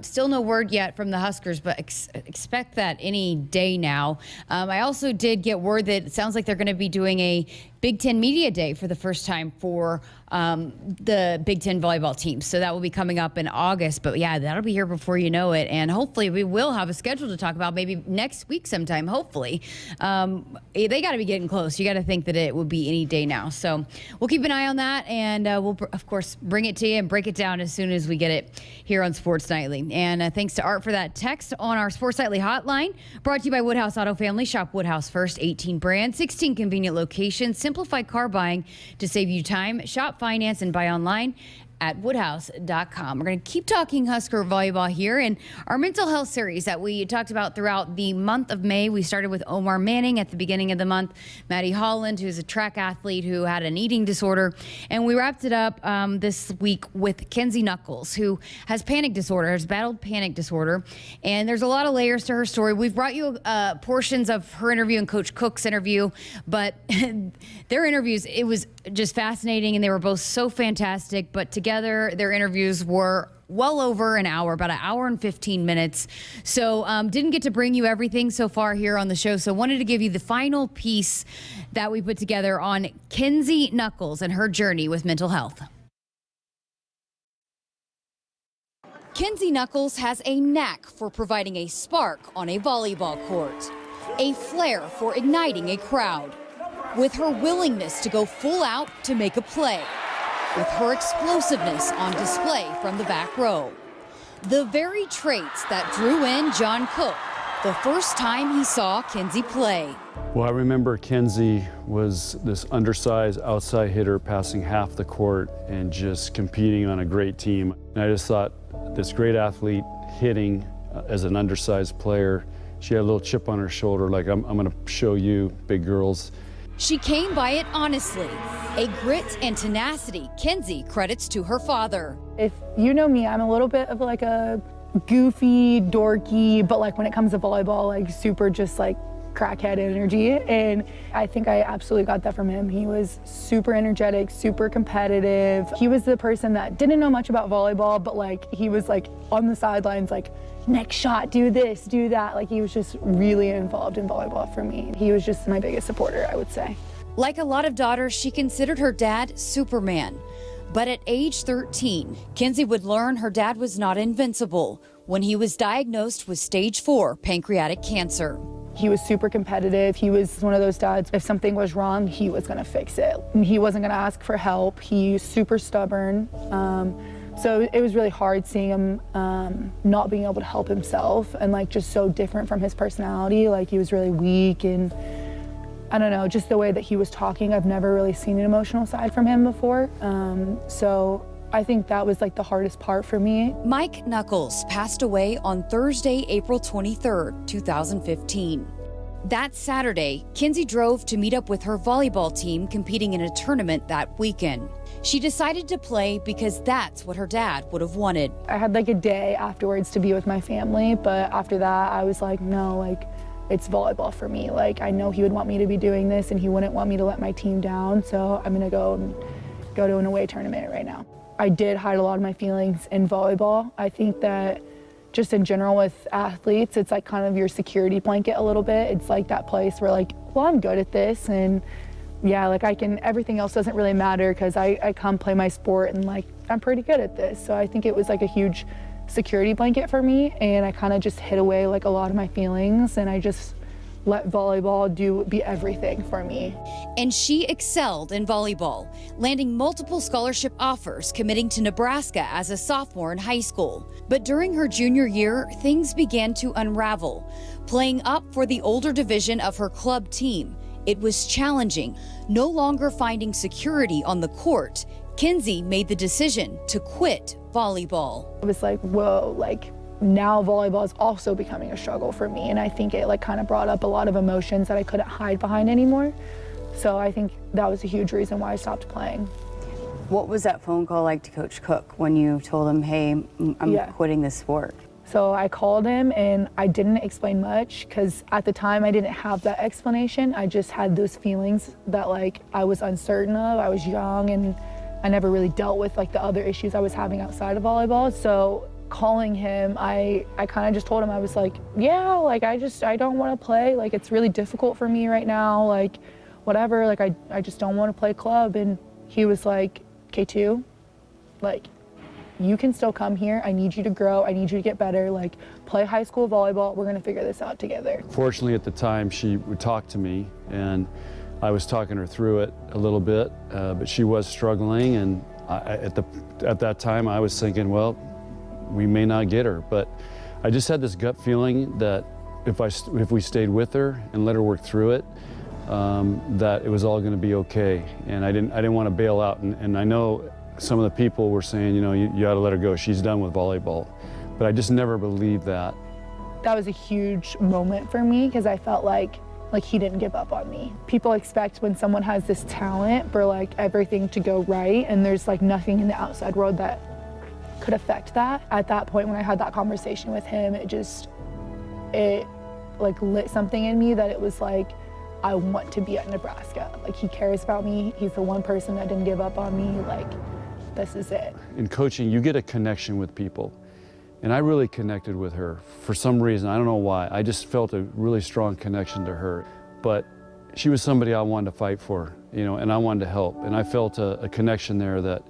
still no word yet from the Huskers, but expect that any day now. I also did get word that it sounds like they're going to be doing a Big Ten Media Day for the first time for the Big Ten volleyball team. So that will be coming up in August. But yeah, that'll be here before you know it. And hopefully we will have a schedule to talk about maybe next week sometime, hopefully. They got to be getting close. You got to think that it will be any day now. So we'll keep an eye on that. And we'll, of course, bring it to you and break it down as soon as we get it here on Sports Nightly. And thanks to Art for that text on our Sports Nightly hotline. Brought to you by Woodhouse Auto Family. Shop Woodhouse first. 18 brands, 16 convenient locations. Simplify car buying to save you time. Shop, finance, and buy online at woodhouse.com. We're going to keep talking Husker volleyball here in our mental health series that we talked about throughout the month of May. We started with Omar Manning at the beginning of the month, Maddie Holland, who's a track athlete who had an eating disorder, and we wrapped it up this week with Kenzie Knuckles, who has battled panic disorder, and there's a lot of layers to her story. We've brought you portions of her interview and Coach Cook's interview, but their interviews, it was just fascinating, and they were both so fantastic, but together their interviews were well over an hour, about an hour and 15 minutes. So didn't get to bring you everything so far here on the show, so wanted to give you the final piece that we put together on Kenzie Knuckles and her journey with mental health. Kenzie Knuckles has a knack for providing a spark on a volleyball court, a flair for igniting a crowd, with her willingness to go full out to make a play, with her explosiveness on display from the back row. The very traits that drew in John Cook the first time he saw Kenzie play. Well, I remember Kenzie was this undersized outside hitter passing half the court and just competing on a great team. And I just thought, this great athlete hitting as an undersized player, she had a little chip on her shoulder, like, I'm gonna show you, big girls. She came by it honestly, a grit and tenacity Kenzie credits to her father. If you know me, I'm a little bit of like a goofy, dorky, but like when it comes to volleyball, like super just like crackhead energy. And I think I absolutely got that from him. He was super energetic, super competitive. He was the person that didn't know much about volleyball, but like he was like on the sidelines, like, next shot, do this, do that. Like he was just really involved in volleyball for me. He was just my biggest supporter, I would say. Like a lot of daughters, she considered her dad Superman. But at age 13, Kenzie would learn her dad was not invincible when he was diagnosed with stage 4 pancreatic cancer. He was super competitive. He was one of those dads, if something was wrong, he was gonna fix it. And he wasn't gonna ask for help. He's super stubborn. So it was really hard seeing him not being able to help himself and like just so different from his personality. Like he was really weak, and I don't know, just the way that he was talking, I've never really seen an emotional side from him before. So I think that was like the hardest part for me. Mike Knuckles passed away on Thursday, April 23rd, 2015. That Saturday, Kenzie drove to meet up with her volleyball team competing in a tournament that weekend. She decided to play because that's what her dad would have wanted. I had like a day afterwards to be with my family, but after that I was like, no, like it's volleyball for me. Like I know he would want me to be doing this and he wouldn't want me to let my team down, so I'm gonna go to an away tournament right now. I did hide a lot of my feelings in volleyball. I think that just in general with athletes, it's like kind of your security blanket a little bit. It's like that place where like, well, I'm good at this, and yeah, like everything else doesn't really matter because I come play my sport and like I'm pretty good at this. So I think it was like a huge security blanket for me, and I kind of just hid away like a lot of my feelings, and I just let volleyball be everything for me. And she excelled in volleyball, landing multiple scholarship offers, committing to Nebraska as a sophomore in high school. But during her junior year, things began to unravel. Playing up for the older division of her club team, it was challenging. No longer finding security on the court, Kenzie made the decision to quit volleyball. It was like, whoa, like now volleyball is also becoming a struggle for me, and I think it like kind of brought up a lot of emotions that I couldn't hide behind anymore. So I think that was a huge reason why I stopped playing. What was that phone call like to Coach Cook when you told him, hey, I'm quitting this sport? So I called him and I didn't explain much because at the time I didn't have that explanation. I just had those feelings that like I was uncertain of. I was young and I never really dealt with like the other issues I was having outside of volleyball. So calling him, I kind of just told him, I was like, yeah, like I don't want to play. Like it's really difficult for me right now. Like whatever, like I just don't want to play club. And he was like, K2, like you can still come here. I need you to grow. I need you to get better. Like play high school volleyball. We're going to figure this out together. Fortunately at the time she would talk to me, and I was talking her through it a little bit, but she was struggling, and at that time I was thinking, well, we may not get her, but I just had this gut feeling that if we stayed with her and let her work through it, that it was all going to be okay. And I didn't want to bail out. And I know some of the people were saying, you know, you ought to let her go. She's done with volleyball. But I just never believed that. That was a huge moment for me because I felt like he didn't give up on me. People expect when someone has this talent for like everything to go right, and there's like nothing in the outside world that could affect that. At that point when I had that conversation with him, it like lit something in me that it was like, I want to be at Nebraska. Like, he cares about me. He's the one person that didn't give up on me. Like, this is it. In coaching, you get a connection with people. And I really connected with her for some reason. I don't know why. I just felt a really strong connection to her. But she was somebody I wanted to fight for, you know, and I wanted to help. And I felt a connection there that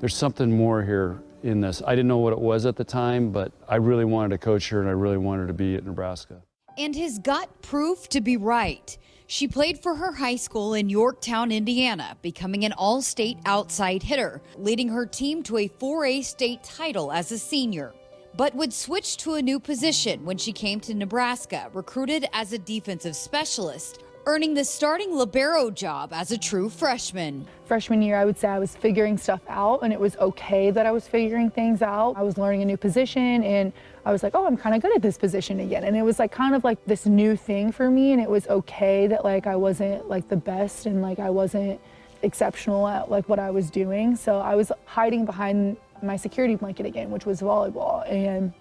there's something more here in this. I didn't know what it was at the time, but I really wanted to coach her and I really wanted her to be at Nebraska. And his gut proved to be right. She played for her high school in Yorktown, Indiana, becoming an all-state outside hitter, leading her team to a 4A state title as a senior, but would switch to a new position when she came to Nebraska, recruited as a defensive specialist, earning the starting libero job as a true freshman. Freshman year, I would say I was figuring stuff out, and it was okay that I was figuring things out. I was learning a new position, and I was like, oh, I'm kind of good at this position again. And it was like kind of like this new thing for me, and it was okay that like I wasn't like the best and like I wasn't exceptional at like what I was doing. So I was hiding behind my security blanket again, which was volleyball. And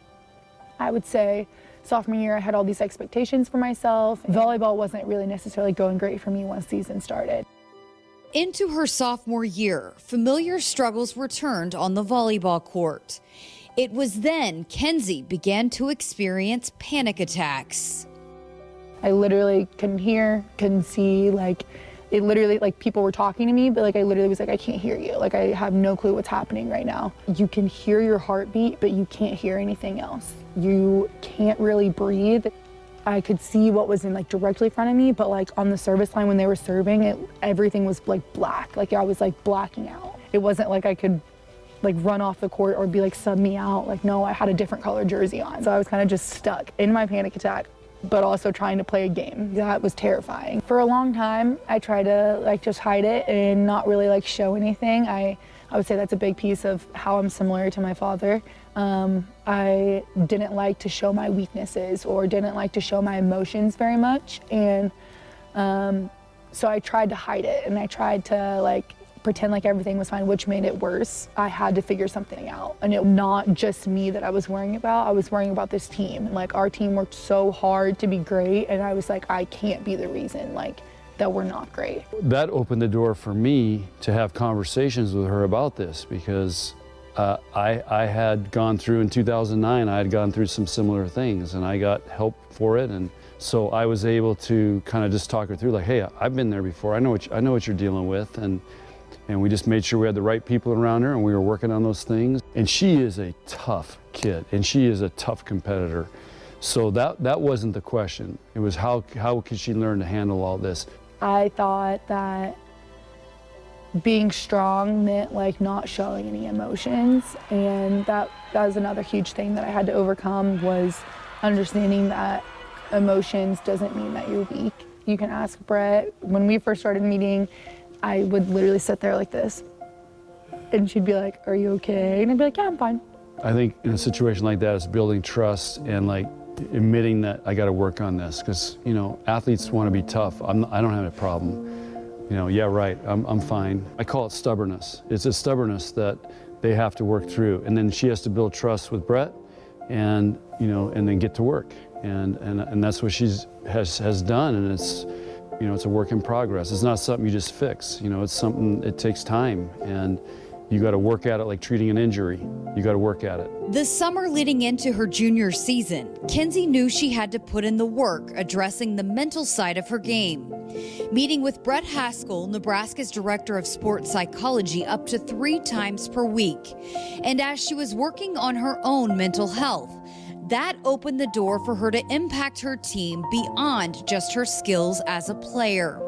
I would say sophomore year, I had all these expectations for myself. Volleyball wasn't really necessarily going great for me once season started. Into her sophomore year, familiar struggles returned on the volleyball court. It was then Kenzie began to experience panic attacks. I literally couldn't hear, couldn't see, like it literally, like people were talking to me, but like I literally was like, I can't hear you. Like I have no clue what's happening right now. You can hear your heartbeat, but you can't hear anything else. You can't really breathe. I could see what was in like directly in front of me, but like on the service line when they were serving, everything was like black. Like I was like blacking out. It wasn't like I could like run off the court or be like sub me out. Like no, I had a different color jersey on. So I was kind of just stuck in my panic attack, but also trying to play a game. That was terrifying. For a long time, I tried to like just hide it and not really like show anything. I would say that's a big piece of how I'm similar to my father. I didn't like to show my weaknesses or didn't like to show my emotions very much. And so I tried to hide it and I tried to like pretend like everything was fine, which made it worse. I had to figure something out. And it was not just me that I was worrying about. I was worrying about this team. Like our team worked so hard to be great. And I was like, I can't be the reason like that we're not great. That opened the door for me to have conversations with her about this because I had gone through in 2009, I had gone through some similar things and I got help for it. And so I was able to kind of just talk her through like, hey, I've been there before. I know what you're dealing with. And we just made sure we had the right people around her and we were working on those things. And she is a tough kid and she is a tough competitor. So that wasn't the question. It was how could she learn to handle all this? I thought that being strong meant like not showing any emotions, and that was another huge thing that I had to overcome, was understanding that emotions doesn't mean that you're weak. You can ask Brett. When we first started meeting, I would literally sit there like this and she'd be like, are you okay? And I'd be like, yeah, I'm fine. I think in a situation like that, it's building trust and like admitting that I got to work on this, because you know athletes want to be tough. I don't have a problem. You know, yeah, right, I'm fine. I call it stubbornness. It's a stubbornness that they have to work through, and then she has to build trust with Brett, and you know, and then get to work, and that's what she has done, and it's, you know, it's a work in progress. It's not something you just fix. You know, it's something, it takes time, and you got to work at it like treating an injury. You got to work at it. The summer leading into her junior season, Kenzie knew she had to put in the work addressing the mental side of her game. Meeting with Brett Haskell, Nebraska's director of sports psychology, up to 3 times per week. And as she was working on her own mental health, that opened the door for her to impact her team beyond just her skills as a player.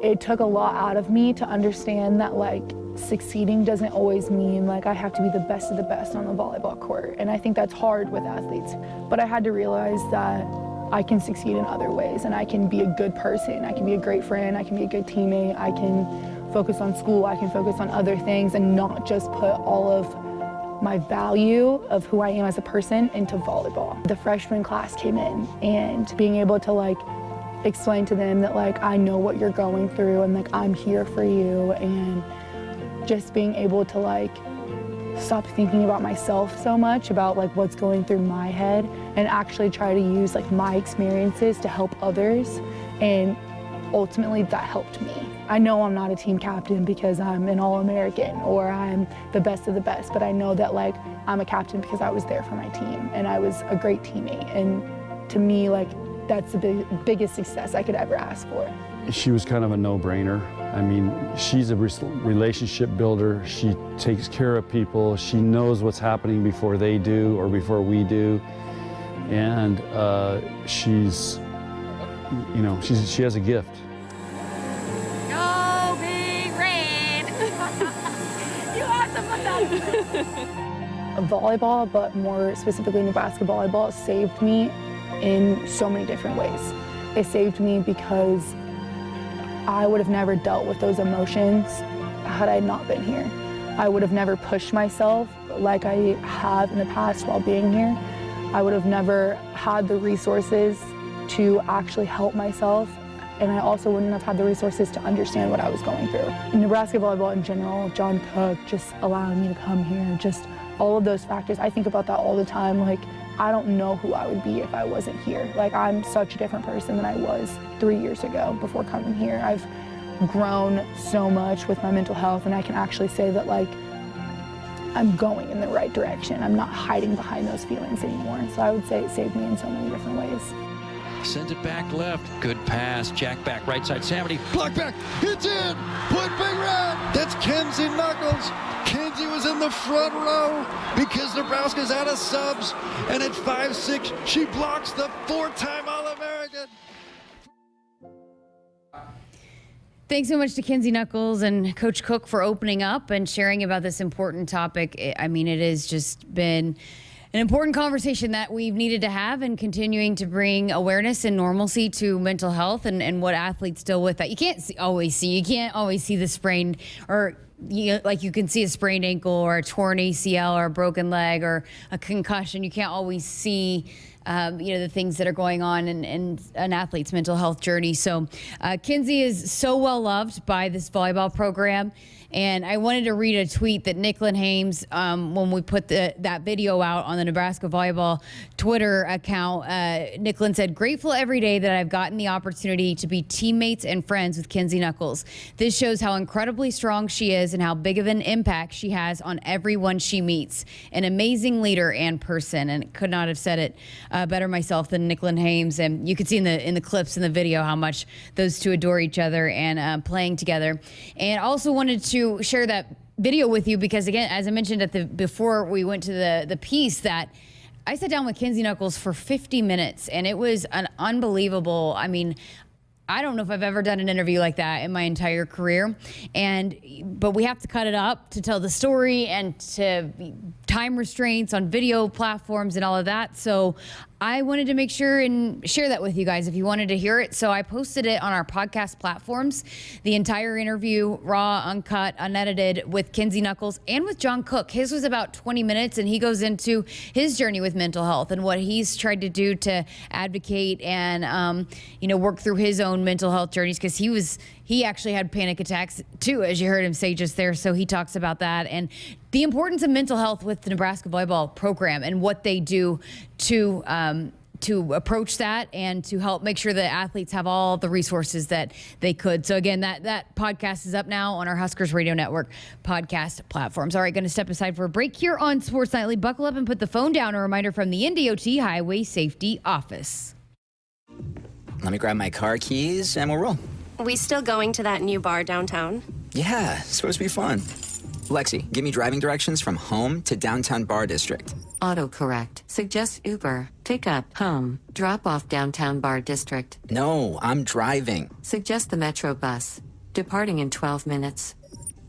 It took a lot out of me to understand that like succeeding doesn't always mean like I have to be the best of the best on the volleyball court. And I think that's hard with athletes. But I had to realize that I can succeed in other ways, and I can be a good person. I can be a great friend. I can be a good teammate. I can focus on school. I can focus on other things and not just put all of my value of who I am as a person into volleyball. The freshman class came in, and being able to like explain to them that like I know what you're going through and like I'm here for you, and just being able to like stop thinking about myself so much, about like what's going through my head, and actually try to use like my experiences to help others, and ultimately that helped me. I know I'm not a team captain because I'm an All-American or I'm the best of the best, but I know that like I'm a captain because I was there for my team and I was a great teammate, and to me like that's the biggest success I could ever ask for. She was kind of a no-brainer. I mean, she's a relationship builder. She takes care of people. She knows what's happening before they do or before we do. And she's, you know, she has a gift. Go Big Red! You awesome with that. Volleyball, but more specifically Nebraska volleyball, saved me in so many different ways. It saved me because I would have never dealt with those emotions had I not been here. I would have never pushed myself like I have in the past while being here. I would have never had the resources to actually help myself, and I also wouldn't have had the resources to understand what I was going through. Nebraska volleyball in general, John Cook just allowing me to come here, just all of those factors. I think about that all the time. Like, I don't know who I would be if I wasn't here. Like, I'm such a different person than I was 3 years ago before coming here. I've grown so much with my mental health, and I can actually say that, like, I'm going in the right direction. I'm not hiding behind those feelings anymore. So I would say it saved me in so many different ways. Sends it back left. Good pass. Jack back right side. Samity. Block back. It's in. Point Big Red. That's Kenzie Knuckles. Kenzie was in the front row because Nebraska's out of subs. And at 5'6", she blocks the 4-time All-American. Thanks so much to Kenzie Knuckles and Coach Cook for opening up and sharing about this important topic. I mean, it has just been an important conversation that we've needed to have, and continuing to bring awareness and normalcy to mental health and what athletes deal with that. You can't always see the sprained, or like you can see a sprained ankle or a torn ACL or a broken leg or a concussion. You can't always see the things that are going on in an athlete's mental health journey. So Kenzie is so well loved by this volleyball program. And I wanted to read a tweet that Nicklin Hames, when we put that video out on the Nebraska Volleyball Twitter account, Nicklin said, "Grateful every day that I've gotten the opportunity to be teammates and friends with Kenzie Knuckles. This shows how incredibly strong she is and how big of an impact she has on everyone she meets. An amazing leader and person." And could not have said it better myself than Nicklin Hames. And you could see in the clips in the video how much those two adore each other and playing together. And also wanted to share that video with you because, again, as I mentioned before we went to the piece, that I sat down with Kenzie Knuckles for 50 minutes, and it was an unbelievable, I mean, I don't know if I've ever done an interview like that in my entire career. But we have to cut it up to tell the story and to time restraints on video platforms and all of that. So I wanted to make sure and share that with you guys if you wanted to hear it. So I posted it on our podcast platforms, the entire interview, raw, uncut, unedited, with Kenzie Knuckles and with John Cook. His was about 20 minutes, and he goes into his journey with mental health and what he's tried to do to advocate and, work through his own mental health journeys, because he actually had panic attacks too, as you heard him say just there. So he talks about that and the importance of mental health with the Nebraska Volleyball program and what they do to approach that and to help make sure that athletes have all the resources that they could. So again, that podcast is up now on our Huskers Radio Network podcast platforms. All right, going to step aside for a break here on Sports Nightly. Buckle up and put the phone down. A reminder from the NDOT Highway Safety Office. Let me grab my car keys and we'll roll. We still going to that new bar downtown? Yeah, it's supposed to be fun. Lexi, give me driving directions from home to downtown bar district. Autocorrect. Suggest Uber. Pick up. Home. Drop off downtown bar district. No, I'm driving. Suggest the Metro bus. Departing in 12 minutes.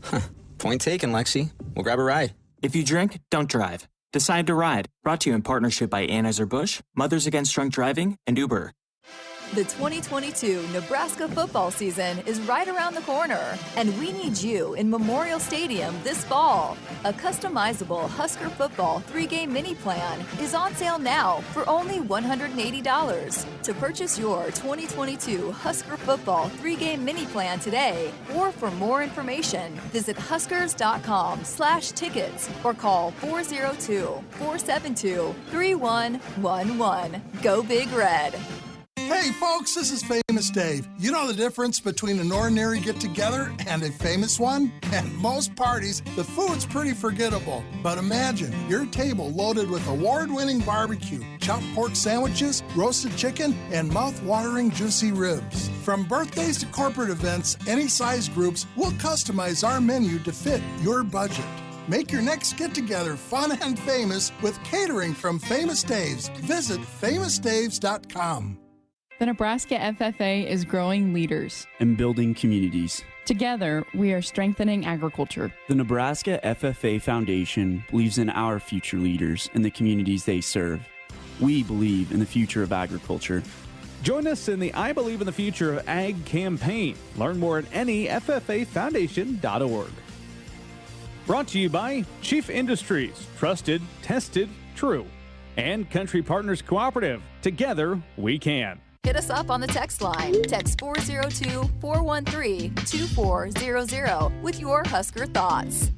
Huh. Point taken, Lexi. We'll grab a ride. If you drink, don't drive. Decide to Ride, brought to you in partnership by Anheuser-Busch, Mothers Against Drunk Driving, and Uber. The 2022 Nebraska football season is right around the corner, and we need you in Memorial Stadium this fall. A customizable Husker football 3-game mini plan is on sale now for only $180. To purchase your 2022 Husker football 3-game mini plan today, or for more information, visit huskers.com/tickets or call 402-472-3111. Go Big Red. Hey folks, this is Famous Dave. You know the difference between an ordinary get-together and a famous one? At most parties, the food's pretty forgettable. But imagine your table loaded with award-winning barbecue, chopped pork sandwiches, roasted chicken, and mouth-watering juicy ribs. From birthdays to corporate events, any size groups, we'll customize our menu to fit your budget. Make your next get-together fun and famous with catering from Famous Dave's. Visit famousdaves.com. The Nebraska FFA is growing leaders and building communities. Together, we are strengthening agriculture. The Nebraska FFA Foundation believes in our future leaders and the communities they serve. We believe in the future of agriculture. Join us in the I Believe in the Future of Ag campaign. Learn more at neFFAfoundation.org. Brought to you by Chief Industries, trusted, tested, true. And Country Partners Cooperative. Together, we can. Hit us up on the text line. Text 402-413-2400 with your Husker thoughts.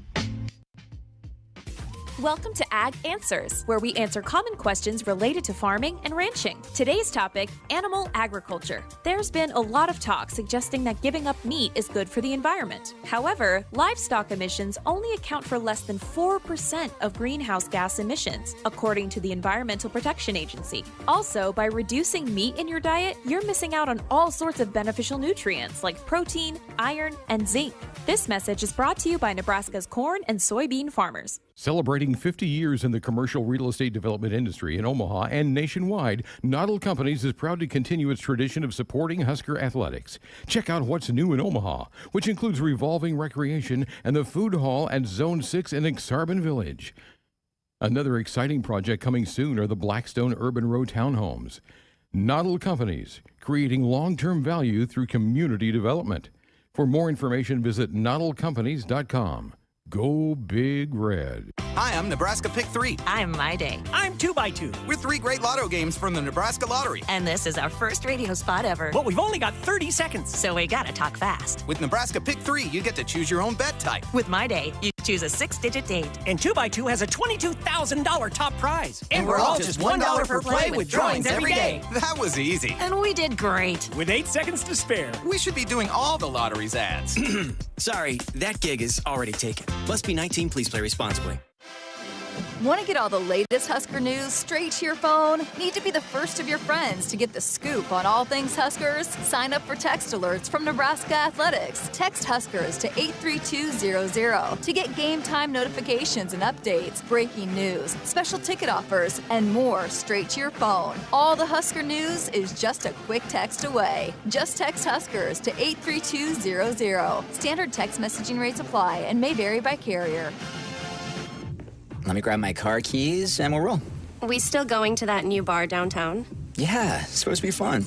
Welcome to Ag Answers, where we answer common questions related to farming and ranching. Today's topic, animal agriculture. There's been a lot of talk suggesting that giving up meat is good for the environment. However, livestock emissions only account for less than 4% of greenhouse gas emissions, according to the Environmental Protection Agency. Also, by reducing meat in your diet, you're missing out on all sorts of beneficial nutrients like protein, iron, and zinc. This message is brought to you by Nebraska's corn and soybean farmers. Celebrating 50 years in the commercial real estate development industry in Omaha and nationwide, Nhl Companies is proud to continue its tradition of supporting Husker athletics. Check out what's new in Omaha, which includes revolving recreation and the food hall at Zone 6 in Exarban Village. Another exciting project coming soon are the Blackstone Urban Row townhomes. Nhl Companies, creating long-term value through community development. For more information, visit nhlcompanies.com. Go Big Red. Hi, I'm Nebraska Pick 3. I'm My Day. I'm 2x2. We're 3 great lotto games from the Nebraska Lottery. And this is our first radio spot ever. But we've only got 30 seconds. So we gotta talk fast. With Nebraska Pick 3, you get to choose your own bet type. With My Day, you choose a 6-digit date. And 2x2 has a $22,000 top prize. And we're all just $1 per play with drawings every day. That was easy. And we did great. With 8 seconds to spare. We should be doing all the lottery's ads. Sorry, that gig is already taken. Must be 19. Please play responsibly. Want to get all the latest Husker news straight to your phone? Need to be the first of your friends to get the scoop on all things Huskers? Sign up for text alerts from Nebraska Athletics. Text Huskers to 83200 to get game time notifications and updates, breaking news, special ticket offers, and more straight to your phone. All the Husker news is just a quick text away. Just text Huskers to 83200. Standard text messaging rates apply and may vary by carrier. Let me grab my car keys and we'll roll. We still going to that new bar downtown? Yeah, it's supposed to be fun.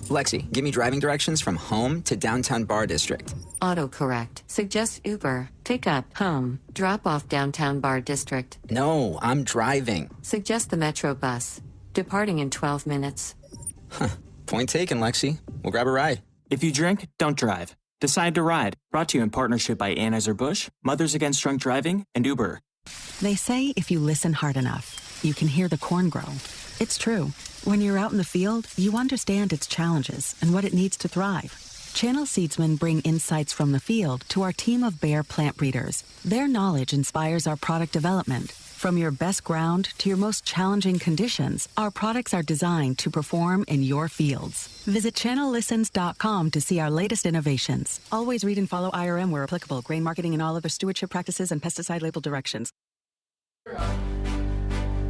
Lexi, give me driving directions from home to downtown bar district. Autocorrect. Suggest Uber. Pick up. Home. Drop off downtown bar district. No, I'm driving. Suggest the Metro bus. Departing in 12 minutes. Huh. Point taken, Lexi. We'll grab a ride. If you drink, don't drive. Decide to Ride, brought to you in partnership by Anheuser-Busch, Mothers Against Drunk Driving, and Uber. They say if you listen hard enough, you can hear the corn grow. It's true. When you're out in the field, you understand its challenges and what it needs to thrive. Channel Seedsmen bring insights from the field to our team of Bayer plant breeders. Their knowledge inspires our product development. From your best ground to your most challenging conditions, our products are designed to perform in your fields. Visit channellistens.com to see our latest innovations. Always read and follow IRM where applicable, grain marketing and all other stewardship practices and pesticide label directions.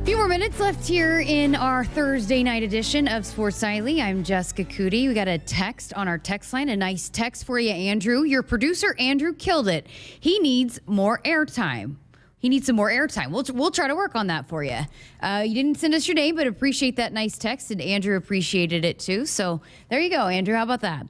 Few more minutes left here in our Thursday night edition of Sports Nightly. I'm Jessica Coody. We got a text on our text line, a nice text for you, Andrew. Your producer, Andrew, killed it. He needs more airtime. he needs some more airtime. We'll try to work on that for you. You didn't send us your name, but appreciate that nice text, and Andrew appreciated it too. So there you go, Andrew. How about that?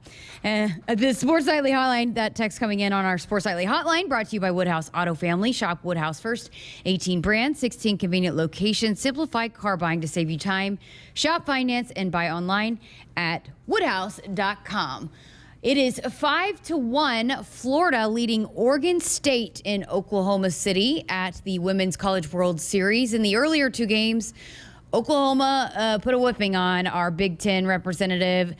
The Sports Nightly Hotline, that text coming in on our Sports Nightly Hotline, brought to you by Woodhouse Auto Family. Shop Woodhouse first. 18 brands, 16 convenient locations, simplified car buying to save you time. Shop, finance, and buy online at woodhouse.com. It is 5-1, Florida leading Oregon State in Oklahoma City at the Women's College World Series. In the earlier two games, Oklahoma put a whipping on our Big Ten representative,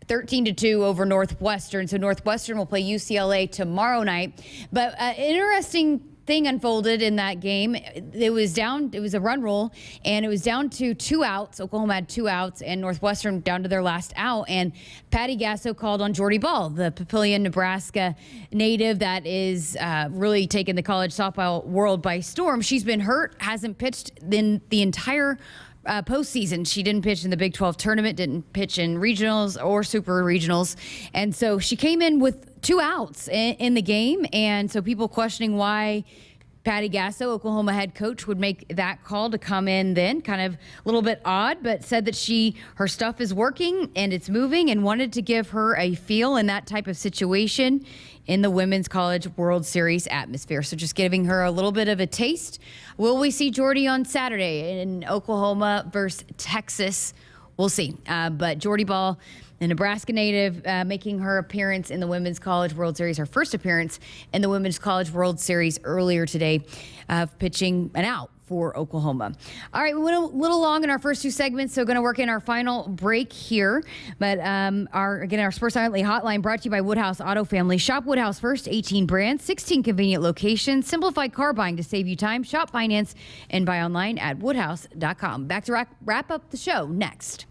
13-2 over Northwestern. So Northwestern will play UCLA tomorrow night. But interesting thing unfolded in that game. It was a run rule, and it was down to 2 outs. Oklahoma had 2 outs, and Northwestern down to their last out. And Patty Gasso called on Jordy Ball, the Papillion, Nebraska native that is really taking the college softball world by storm. She's been hurt, hasn't pitched in the entire postseason. She didn't pitch in the Big 12 tournament, didn't pitch in regionals or super regionals. And so she came in with 2 outs in the game. And so people questioning why Patty Gasso, Oklahoma head coach, would make that call to come in then. Kind of a little bit odd, but said that her stuff is working and it's moving, and wanted to give her a feel in that type of situation in the Women's College World Series atmosphere. So just giving her a little bit of a taste. Will we see Jordy on Saturday in Oklahoma versus Texas? We'll see. But Jordy Ball, the Nebraska native, making her appearance in the Women's College World Series, her first appearance in the Women's College World Series earlier today, pitching an out for Oklahoma. All right, we went a little long in our first 2 segments, so going to work in our final break here. But our Sports Nightly Hotline brought to you by Woodhouse Auto Family. Shop Woodhouse first, 18 brands, 16 convenient locations, simplified car buying to save you time. Shop, finance, and buy online at woodhouse.com. Back to wrap up the show next.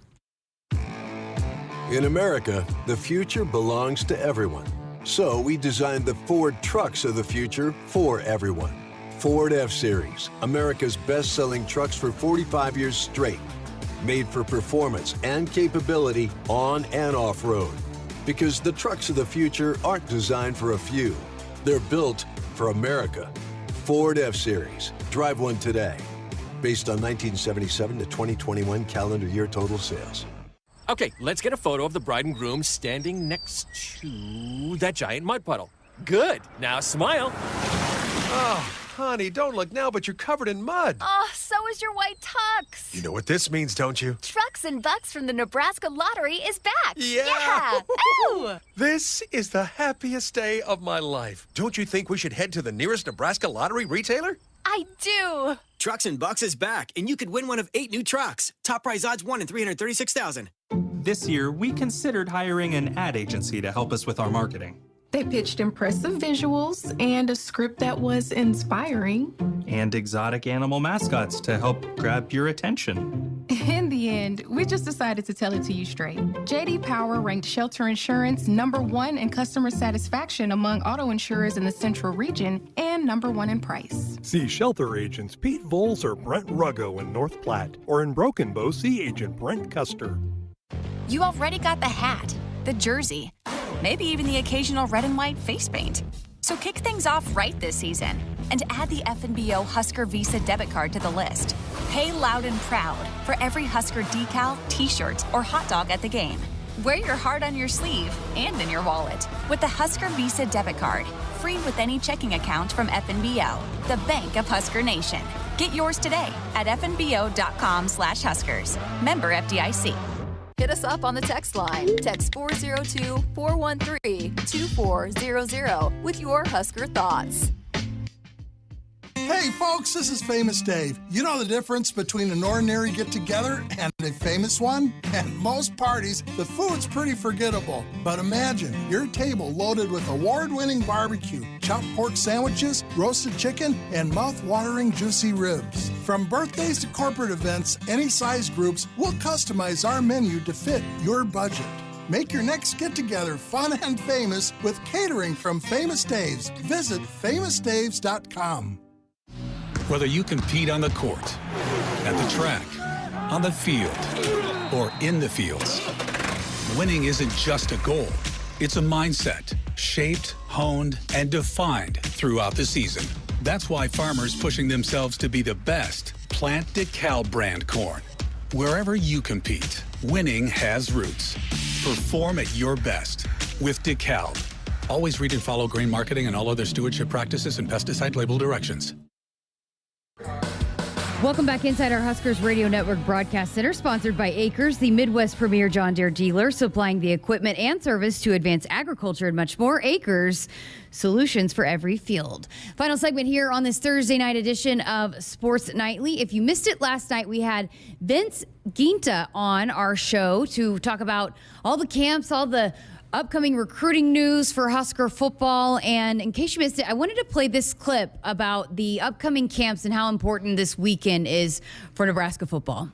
In America, the future belongs to everyone. So we designed the Ford trucks of the future for everyone. Ford F-Series, America's best-selling trucks for 45 years straight. Made for performance and capability on and off-road. Because the trucks of the future aren't designed for a few. They're built for America. Ford F-Series. Drive one today. Based on 1977 to 2021 calendar year total sales. Okay, let's get a photo of the bride and groom standing next to that giant mud puddle. Good. Now smile. Oh, honey, don't look now, but you're covered in mud. Oh, so is your white tux. You know what this means, don't you? Trucks and Bucks from the Nebraska Lottery is back. Yeah. Ooh. This is the happiest day of my life. Don't you think we should head to the nearest Nebraska Lottery retailer? I do. Trucks and Bucks is back, and you could win one of 8 new trucks. Top prize odds 1 in 336,000. This year, we considered hiring an ad agency to help us with our marketing. They pitched impressive visuals and a script that was inspiring. And exotic animal mascots to help grab your attention. In the end, we just decided to tell it to you straight. J.D. Power ranked Shelter Insurance #1 in customer satisfaction among auto insurers in the Central Region and #1 in price. See Shelter agents Pete Voles or Brent Ruggo in North Platte, or in Broken Bow, see agent Brent Custer. You already got the hat, the jersey, maybe even the occasional red and white face paint. So kick things off right this season and add the FNBO Husker Visa debit card to the list. Pay loud and proud for every Husker decal, t-shirt, or hot dog at the game. Wear your heart on your sleeve and in your wallet with the Husker Visa debit card, free with any checking account from FNBO, the bank of Husker Nation. Get yours today at fnbo.com/Huskers. Member FDIC. Hit us up on the text line. Text 402-413-2400 with your Husker thoughts. Hey folks, this is Famous Dave. You know the difference between an ordinary get-together and a famous one? At most parties, the food's pretty forgettable. But imagine your table loaded with award-winning barbecue, chopped pork sandwiches, roasted chicken, and mouth-watering juicy ribs. From birthdays to corporate events, any size groups, we'll customize our menu to fit your budget. Make your next get-together fun and famous with catering from Famous Dave's. Visit famousdaves.com. Whether you compete on the court, at the track, on the field, or in the fields, winning isn't just a goal. It's a mindset, shaped, honed, and defined throughout the season. That's why farmers pushing themselves to be the best plant DeKalb brand corn. Wherever you compete, winning has roots. Perform at your best with DeKalb. Always read and follow grain marketing and all other stewardship practices and pesticide label directions. Welcome back inside our Huskers Radio Network Broadcast Center, sponsored by Acres, the Midwest premier John Deere dealer, supplying the equipment and service to advance agriculture and much more. Acres, solutions for every field. Final segment here on this Thursday night edition of Sports Nightly. If you missed it last night, we had Vince Ginta on our show to talk about all the camps, all the upcoming recruiting news for Husker football. And in case you missed it, I wanted to play this clip about the upcoming camps and how important this weekend is for Nebraska football.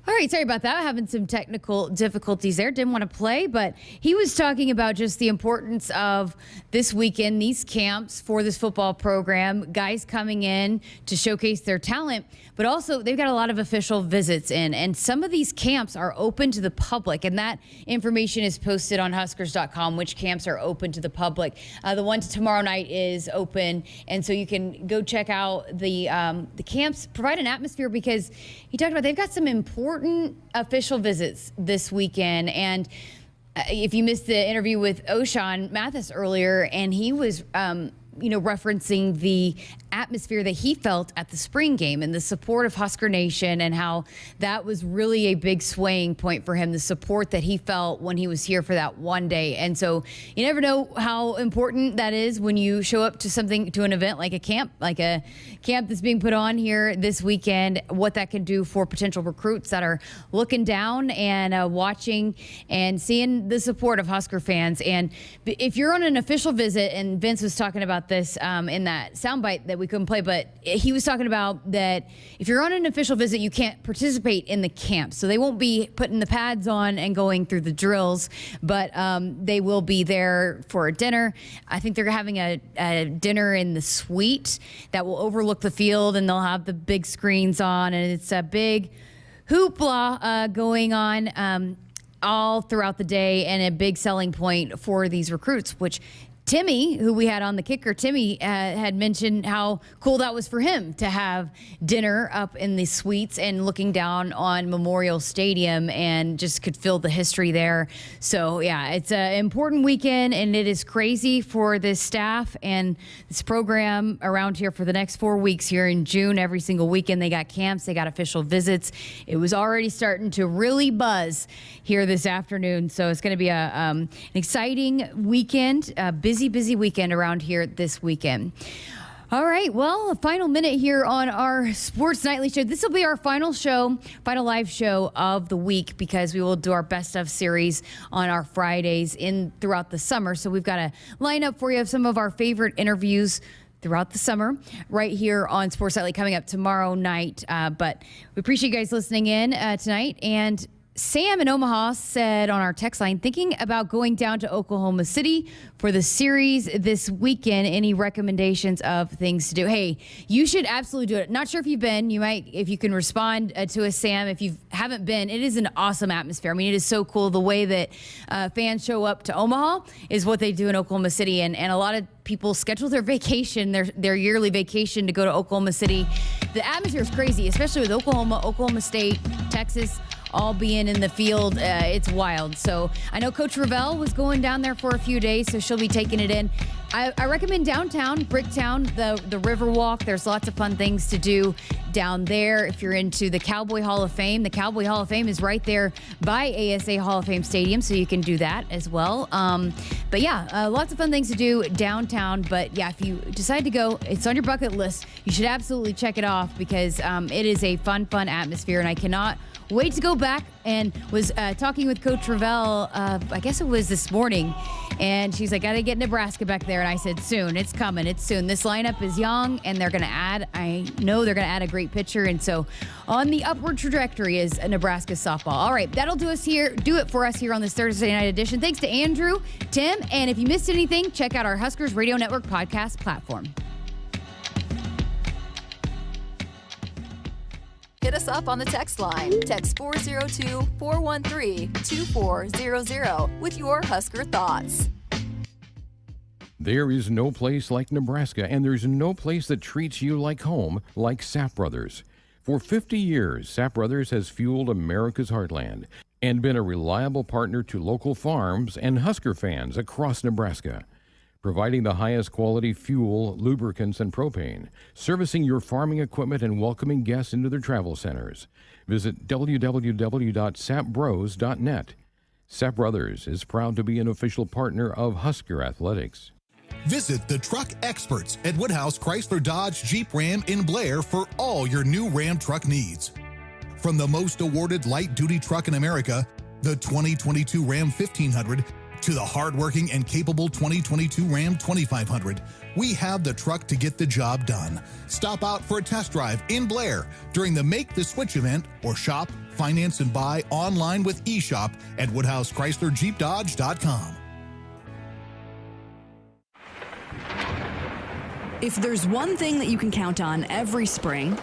All right, sorry about that. Having some technical difficulties there. Didn't want to play, but he was talking about just the importance of this weekend, these camps for this football program, guys coming in to showcase their talent, but also they've got a lot of official visits in, and some of these camps are open to the public, and that information is posted on Huskers.com, which camps are open to the public. The one tomorrow night is open, and so you can go check out the camps, provide an atmosphere, because he talked about they've got some important official visits this weekend. And if you missed the interview with O'Shawn Mathis earlier, and he was referencing the atmosphere that he felt at the spring game and the support of Husker Nation, and how that was really a big swaying point for him, the support that he felt when he was here for that one day. And so you never know how important that is when you show up to an event like a camp that's being put on here this weekend, what that can do for potential recruits that are looking down and watching and seeing the support of Husker fans. And if you're on an official visit, and Vince was talking about this in that soundbite that we couldn't play, but he was talking about that if you're on an official visit, you can't participate in the camp. So they won't be putting the pads on and going through the drills, but they will be there for a dinner. I think they're having a dinner in the suite that will overlook the field, and they'll have the big screens on, and it's a big hoopla going on all throughout the day, and a big selling point for these recruits, which Timmy, who we had on the kicker, Timmy had mentioned how cool that was for him to have dinner up in the suites and looking down on Memorial Stadium, and just could feel the history there. So yeah, it's an important weekend, and it is crazy for this staff and this program around here for the next 4 weeks here in June. Every single weekend they got camps, they got official visits. It was already starting to really buzz here this afternoon. So it's going to be an exciting weekend, busy weekend around here this weekend. All right, well, a final minute here on our Sports Nightly show. This will be our final live show of the week, because we will do our best of series on our Fridays throughout the summer. So we've got a lineup for you of some of our favorite interviews throughout the summer right here on Sports Nightly coming up tomorrow night. But we appreciate you guys listening in tonight. And Sam in Omaha said on our text line, thinking about going down to Oklahoma City for the series this weekend. Any recommendations of things to do? Hey, you should absolutely do it. Not sure if you've been. You might, if you can respond to us, Sam. If you haven't been, it is an awesome atmosphere. I mean, it is so cool. The way that fans show up to Omaha is what they do in Oklahoma City, and a lot of people schedule their vacation, their yearly vacation, to go to Oklahoma City. The atmosphere is crazy, especially with Oklahoma State, Texas, all being in the field. It's wild. So I know Coach Ravel was going down there for a few days, so she'll be taking it in. I recommend downtown, Bricktown, the Riverwalk. There's lots of fun things to do down there. If you're into the Cowboy Hall of Fame, the Cowboy Hall of Fame is right there by ASA Hall of Fame Stadium, so you can do that as well. But yeah, lots of fun things to do downtown. But yeah, if you decide to go, it's on your bucket list. You should absolutely check it off, because it is a fun atmosphere, and I cannot wait to go back. And was talking with Coach Ravel, I guess it was this morning, and she's like, gotta get Nebraska back there. And I said, soon, it's coming, it's soon. This lineup is young, and I know they're gonna add a great pitcher, and so on the upward trajectory is Nebraska softball. All right, that'll do it for us here on this Thursday night edition. Thanks to Andrew, Tim, and if you missed anything, check out our Huskers Radio Network podcast platform. Hit us up on the text line. Text 402-413-2400 with your Husker thoughts. There is no place like Nebraska, and there's no place that treats you like home like Sap Brothers. For 50 years, Sap Brothers has fueled America's heartland and been a reliable partner to local farms and Husker fans across Nebraska, providing the highest quality fuel, lubricants, and propane, servicing your farming equipment and welcoming guests into their travel centers. Visit www.sapbros.net. Sap Brothers is proud to be an official partner of Husker Athletics. Visit the truck experts at Woodhouse Chrysler Dodge Jeep Ram in Blair for all your new Ram truck needs. From the most awarded light-duty truck in America, the 2022 Ram 1500, to the hardworking and capable 2022 Ram 2500, we have the truck to get the job done. Stop out for a test drive in Blair during the Make the Switch event, or shop, finance, and buy online with eShop at WoodhouseChryslerJeepDodge.com. If there's one thing that you can count on every spring,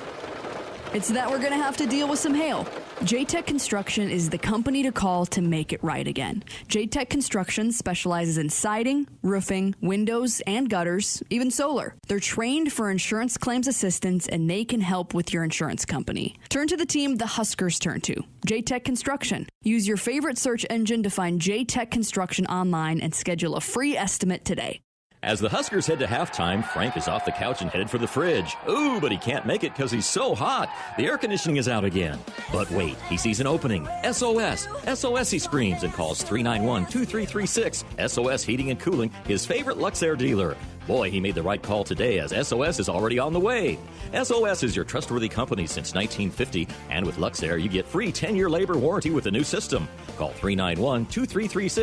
it's that we're going to have to deal with some hail. J-Tech Construction is the company to call to make it right again. J-Tech Construction specializes in siding, roofing, windows, and gutters, even solar. They're trained for insurance claims assistance, and they can help with your insurance company. Turn to the team the Huskers turn to, J-Tech Construction. Use your favorite search engine to find J-Tech Construction online and schedule a free estimate today. As the Huskers head to halftime, Frank is off the couch and headed for the fridge. Ooh, but he can't make it because he's so hot. The air conditioning is out again. But wait, he sees an opening. SOS! SOS, he screams and calls 391-2336. SOS Heating and Cooling, his favorite Luxair dealer. Boy, he made the right call today, as SOS is already on the way. SOS is your trustworthy company since 1950, and with Luxair, you get free 10-year labor warranty with the new system. Call 391-2336.